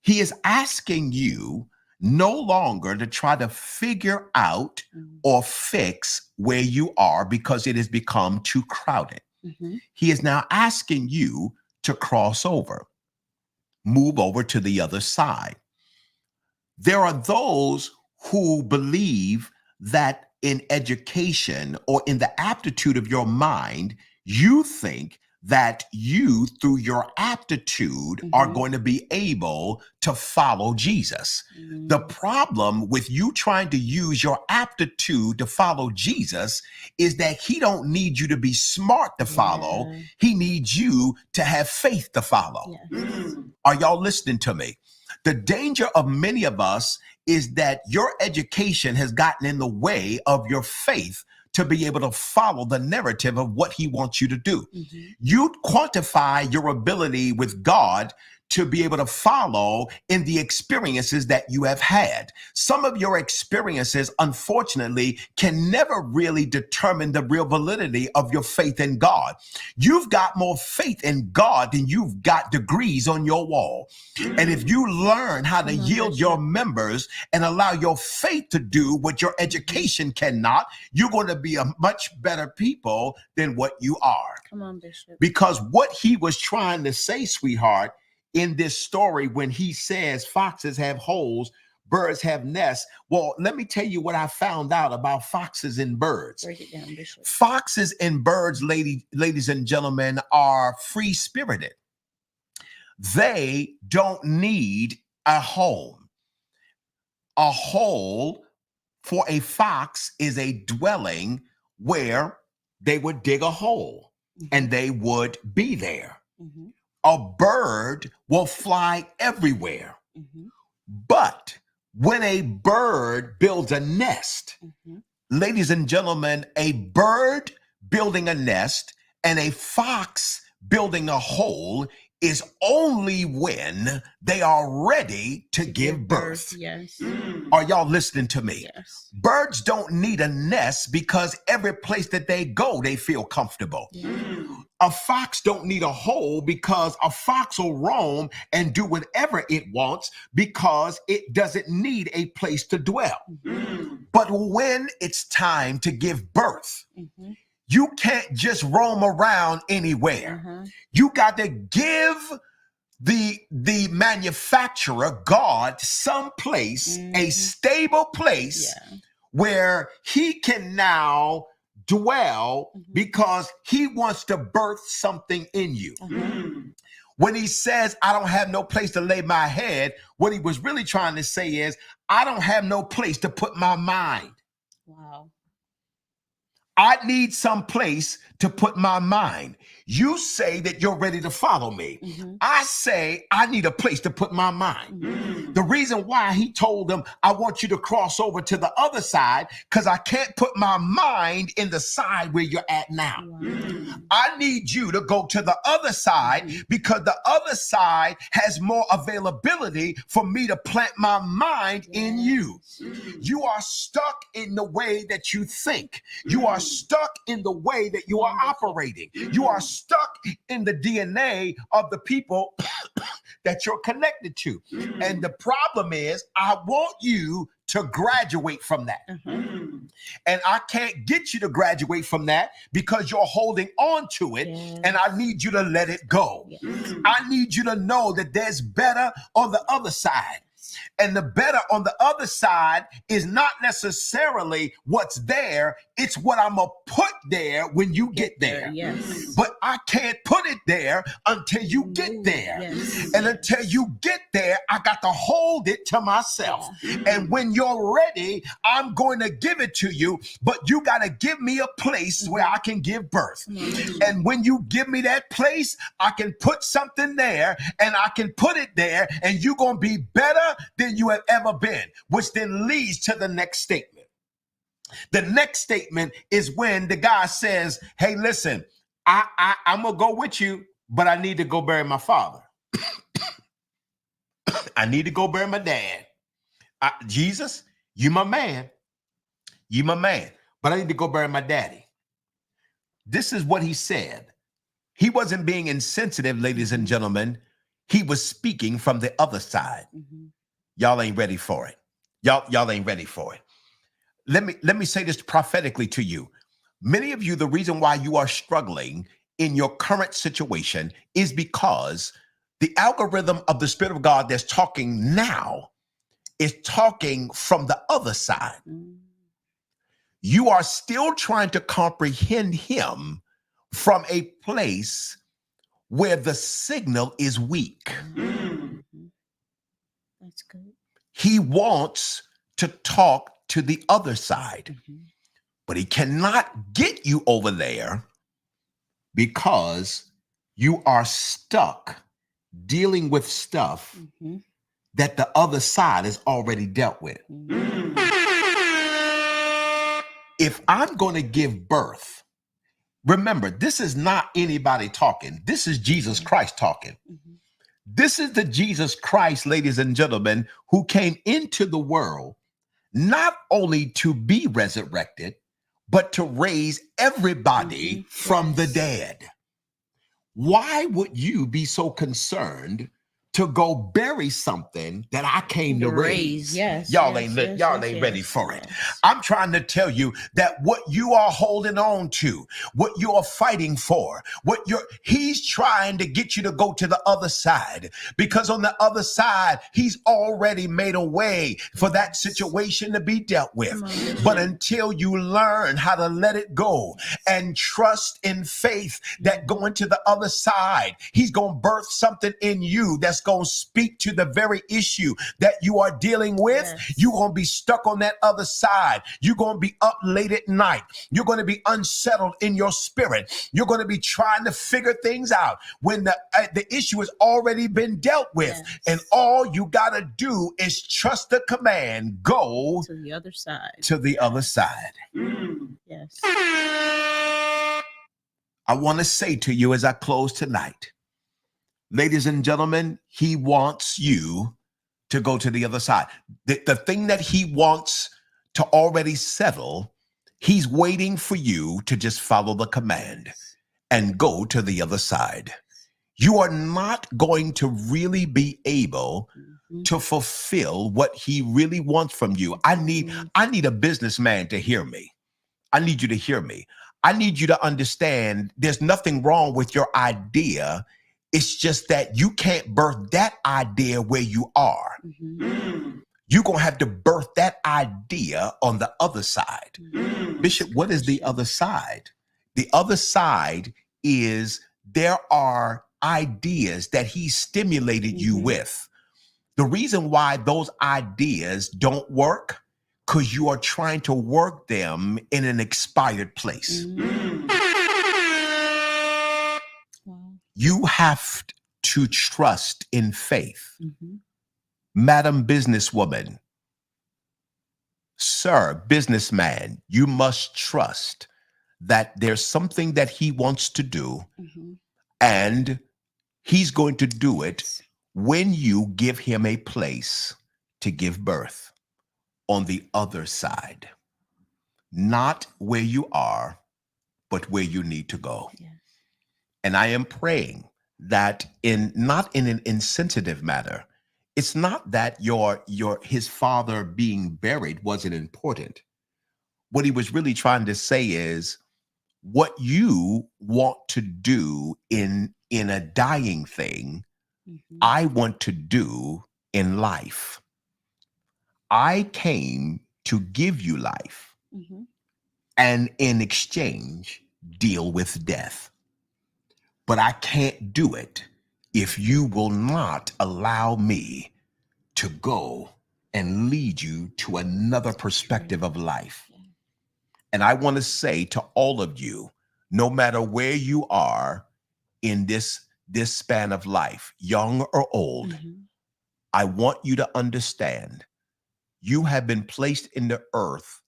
He is asking you no longer to try to figure out or fix where you are because it has become too crowded. He is now asking you to cross over, move over to the other side. There are those who believe that in education or in the aptitude of your mind, you think that you, through your aptitude, are going to be able to follow Jesus. The problem with you trying to use your aptitude to follow Jesus is that he don't need you to be smart to follow. He needs you to have faith to follow. Are y'all listening to me? The danger of many of us is that your education has gotten in the way of your faith to be able to follow the narrative of what he wants you to do. You quantify your ability with God to be able to follow in the experiences that you have had. Some of your experiences, unfortunately, can never really determine the real validity of your faith in God. You've got more faith in God than you've got degrees on your wall. And if you learn how to yield your members and allow your faith to do what your education cannot, you're going to be a much better people than what you are. Come on, Bishop. Because what he was trying to say, sweetheart, in this story, when he says foxes have holes, birds have nests. Well, let me tell you what I found out about foxes and birds. Break it down, Bishop. Foxes and birds, ladies and gentlemen, are free-spirited. They don't need a home. A hole for a fox is a dwelling where they would dig a hole and they would be there. A bird will fly everywhere. But When a bird builds a nest, Mhm. ladies and gentlemen, a bird building a nest and a fox building a hole is only when they are ready to give birth. Yes. Are y'all listening to me? Yes. Birds don't need a nest because every place that they go, they feel comfortable. A fox don't need a hole because a fox will roam and do whatever it wants because it doesn't need a place to dwell. But when it's time to give birth, Mhm. you can't just roam around anywhere. Uh-huh. You got to give the manufacturer, God, some place, a stable place where he can now dwell because he wants to birth something in you. When he says, I don't have no place to lay my head, what he was really trying to say is, I don't have no place to put my mind. Wow. I need some place to put my mind. You say that you're ready to follow me. I say I need a place to put my mind. The reason why he told them, I want you to cross over to the other side, because I can't put my mind in the side where you're at now. I need you to go to the other side because the other side has more availability for me to plant my mind in you. You are stuck in the way that you think. You are stuck in the way that you are operating. You are stuck in the DNA of the people that you're connected to. And the problem is, I want you to graduate from that. And I can't get you to graduate from that because you're holding on to it. And I need you to let it go. I need you to know that there's better on the other side. And the better on the other side is not necessarily what's there. It's what I'm going to put there when you get there. But I can't put it there until you get there. And until you get there, I got to hold it to myself. And when you're ready, I'm going to give it to you. But you got to give me a place where I can give birth. And when you give me that place, I can put something there and I can put it there. And you're going to be better than you have ever been, which then leads to the next statement. The next statement is when the guy says, hey, listen, I'm going to go with you, but I need to go bury my father. I need to go bury my dad. Jesus, you my man. You my man. But I need to go bury my daddy. This is what he said. He wasn't being insensitive, ladies and gentlemen. He was speaking from the other side. Y'all ain't ready for it. Y'all ain't ready for it. Let me say this prophetically to you. Many of you, the reason why you are struggling in your current situation is because the algorithm of the Spirit of God that's talking now is talking from the other side. You are still trying to comprehend him from a place where the signal is weak. That's good. He wants to talk to the other side, but he cannot get you over there because you are stuck dealing with stuff that the other side has already dealt with. If I'm going to give birth, remember, this is not anybody talking. This is Jesus Christ talking. This is the Jesus Christ, ladies and gentlemen, who came into the world not only to be resurrected, but to raise everybody from the dead. Why would you be so concerned to go bury something that I came to raise? Y'all ain't ready for it. I'm trying to tell you that what you are holding on to, what you are fighting for, he's trying to get you to go to the other side, because on the other side, he's already made a way for that situation to be dealt with. But until you learn how to let it go and trust in faith that going to the other side, he's going to birth something in you that's going to speak to the very issue that you are dealing with. Yes. You're going to be stuck on that other side. You're going to be up late at night. You're going to be unsettled in your spirit. You're going to be trying to figure things out when the issue has already been dealt with. Yes. And all you got to do is trust the command, go to the other side. to the other side. Yes. I want to say to you as I close tonight, ladies and gentlemen, he wants you to go to the other side. The thing that he wants to already settle, he's waiting for you to just follow the command and go to the other side. You are not going to really be able to fulfill what he really wants from you. I need a businessman to hear me. I need you to hear me. I need you to understand there's nothing wrong with your idea. It's just that you can't birth that idea where you are. You're going to have to birth that idea on the other side. Bishop, what is the other side? The other side is there are ideas that he stimulated you with. The reason why those ideas don't work, because you are trying to work them in an expired place. You have to trust in faith. Madam businesswoman, sir, businessman, you must trust that there's something that he wants to do, and he's going to do it when you give him a place to give birth on the other side. Not where you are, but where you need to go. Yes. And I am praying that not in an insensitive manner. It's not that his father being buried wasn't important. What he was really trying to say is what you want to do in a dying thing, I want to do in life. I came to give you life, and in exchange, deal with death. But I can't do it if you will not allow me to go and lead you to another perspective of life. And I want to say to all of you, no matter where you are in this span of life, young or old, I want you to understand you have been placed in the earth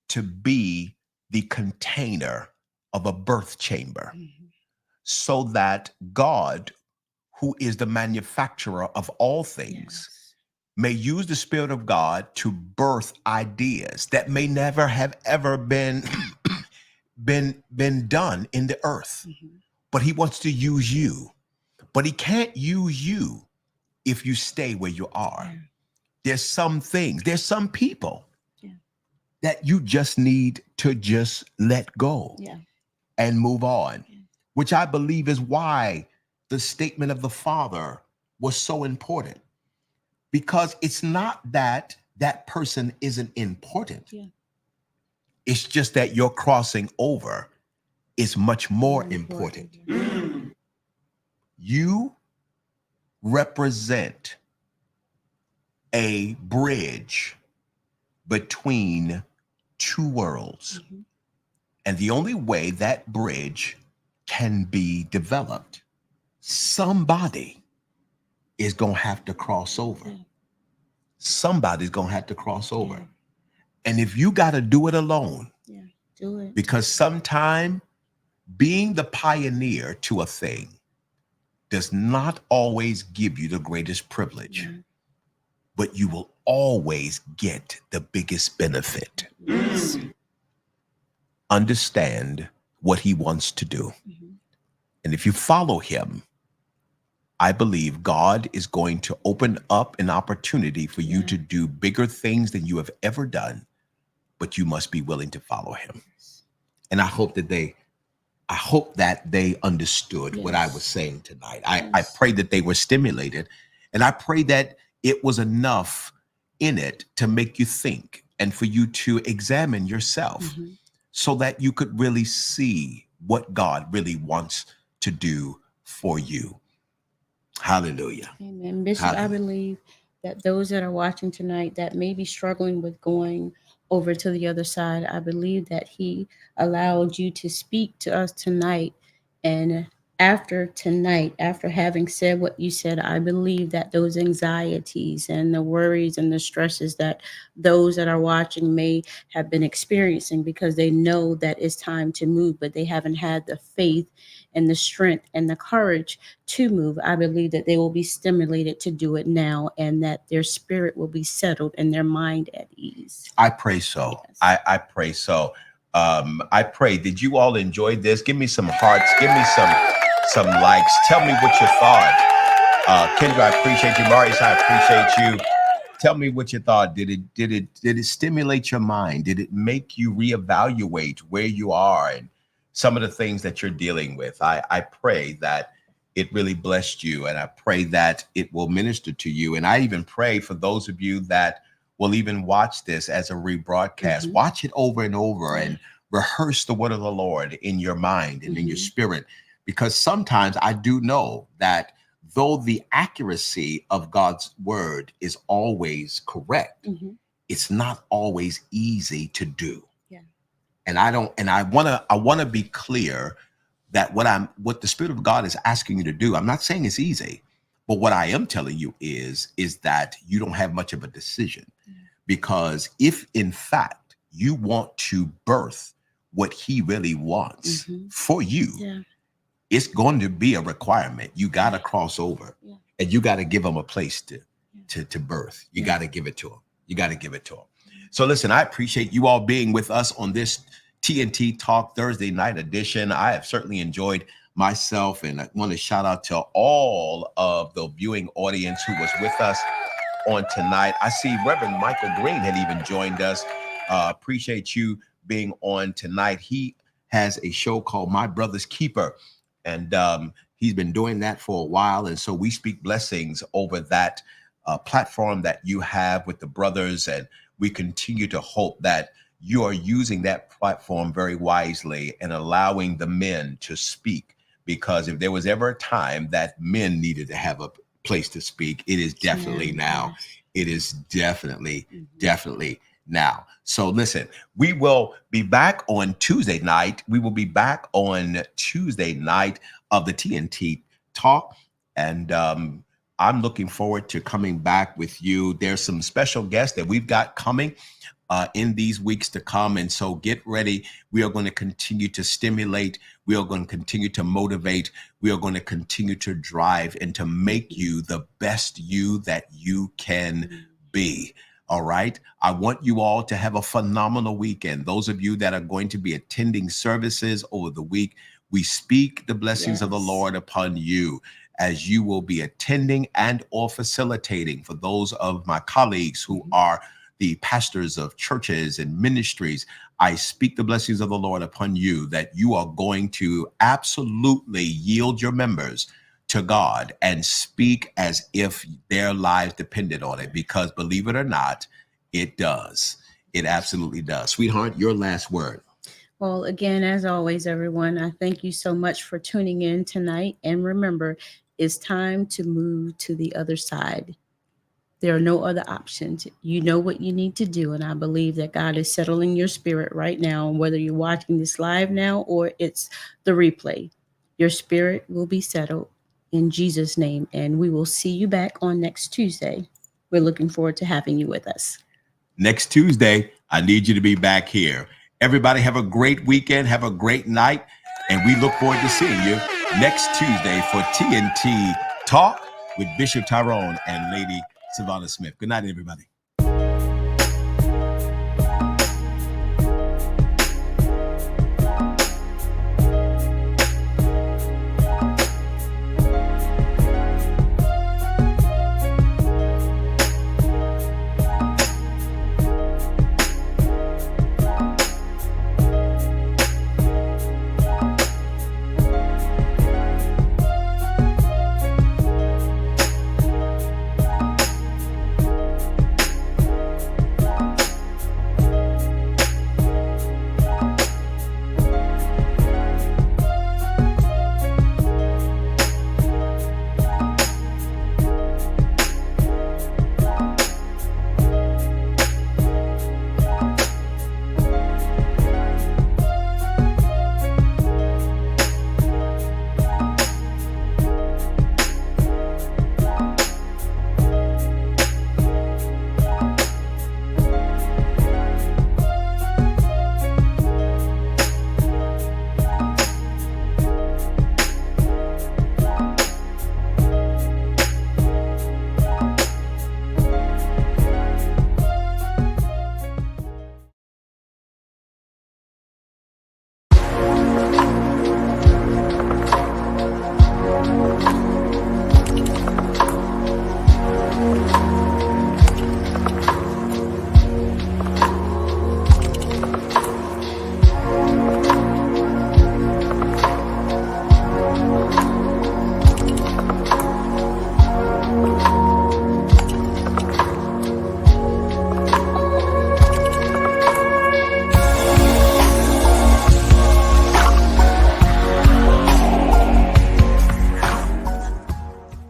to be the container of a birth chamber, so that God, who is the manufacturer of all things, may use the Spirit of God to birth ideas that may never have ever been done in the earth. But he wants to use you. But he can't use you if you stay where you are. There's some things, there's some people that you just need to just let go and move on, which I believe is why the statement of the Father was so important. Because it's not that that person isn't important. It's just that your crossing over is much more important. You represent a bridge between two worlds. And the only way that bridge can be developed, somebody is going to have to cross over. Somebody's going to have to cross over. And if you got to do it alone, do it. Because sometime being the pioneer to a thing does not always give you the greatest privilege, but you will always get the biggest benefit. Understand what he wants to do. And if you follow him, I believe God is going to open up an opportunity for you to do bigger things than you have ever done, but you must be willing to follow him. And I hope that they understood what I was saying tonight. I pray that they were stimulated, and I pray that it was enough in it to make you think and for you to examine yourself so that you could really see what God really wants to do for you. Hallelujah. Amen. Bishop, I Hallelujah. believe that those that are watching tonight that may be struggling with going over to the other side, I believe that He allowed you to speak to us tonight. And after tonight, after having said what you said, I believe that those anxieties and the worries and the stresses that those that are watching may have been experiencing because they know that it's time to move, but they haven't had the faith and the strength and the courage to move. I believe that they will be stimulated to do it now and that their spirit will be settled and their mind at ease. I pray so. Yes. I pray so. I pray. Did you all enjoy this? Give me some hearts. Give me some likes. Tell me what you thought. Kendra, I appreciate you. Marius, I appreciate you. Tell me what you thought. Did it stimulate your mind? Did it make you reevaluate where you are and some of the things that you're dealing with? I pray that it really blessed you, and I pray that it will minister to you. And I even pray for those of you that will even watch this as a rebroadcast. Watch it over and over and rehearse the word of the Lord in your mind and in your spirit, because sometimes I do know that though the accuracy of God's word is always correct, it's not always easy to do. Yeah. And I want to be clear that what the Spirit of God is asking you to do, I'm not saying it's easy, but what I am telling you is that you don't have much of a decision. Because if in fact you want to birth what He really wants for you, it's going to be a requirement. You got to cross over and you got to give Him a place to birth. You got to give it to Him. You got to give it to Him. So listen, I appreciate you all being with us on this TNT Talk Thursday night edition. I have certainly enjoyed myself, and I want to shout out to all of the viewing audience who was with us on tonight. I see Reverend Michael Green had even joined us. Appreciate you being on tonight. He has a show called My Brother's Keeper, and he's been doing that for a while. And so we speak blessings over that platform that you have with the brothers, and we continue to hope that you are using that platform very wisely and allowing the men to speak, because if there was ever a time that men needed to have a place to speak, it is definitely now. It is definitely now. So listen, we will be back on Tuesday night. We will be back on Tuesday night of the TNT Talk. And I'm looking forward to coming back with you. There's some special guests that we've got coming in these weeks to come. And so get ready. We are going to continue to stimulate. We are going to continue to motivate. We are going to continue to drive and to make you the best you that you can be. All right. I want you all to have a phenomenal weekend. Those of you that are going to be attending services over the week, we speak the blessings of the Lord upon you as you will be attending and or facilitating. For those of my colleagues who are the pastors of churches and ministries, I speak the blessings of the Lord upon you, that you are going to absolutely yield your members to God and speak as if their lives depended on it, because believe it or not, it does. It absolutely does. Sweetheart, your last word. Well, again, as always, everyone, I thank you so much for tuning in tonight. And remember, it's time to move to the other side. There are no other options. You know what you need to do. And I believe that God is settling your spirit right now. And whether you're watching this live now or it's the replay, your spirit will be settled in Jesus' name. And we will see you back on next Tuesday. We're looking forward to having you with us. Next Tuesday, I need you to be back here. Everybody have a great weekend. Have a great night. And we look forward to seeing you next Tuesday for TNT Talk with Bishop Tyrone and Lady Savannah Smith. Good night, everybody.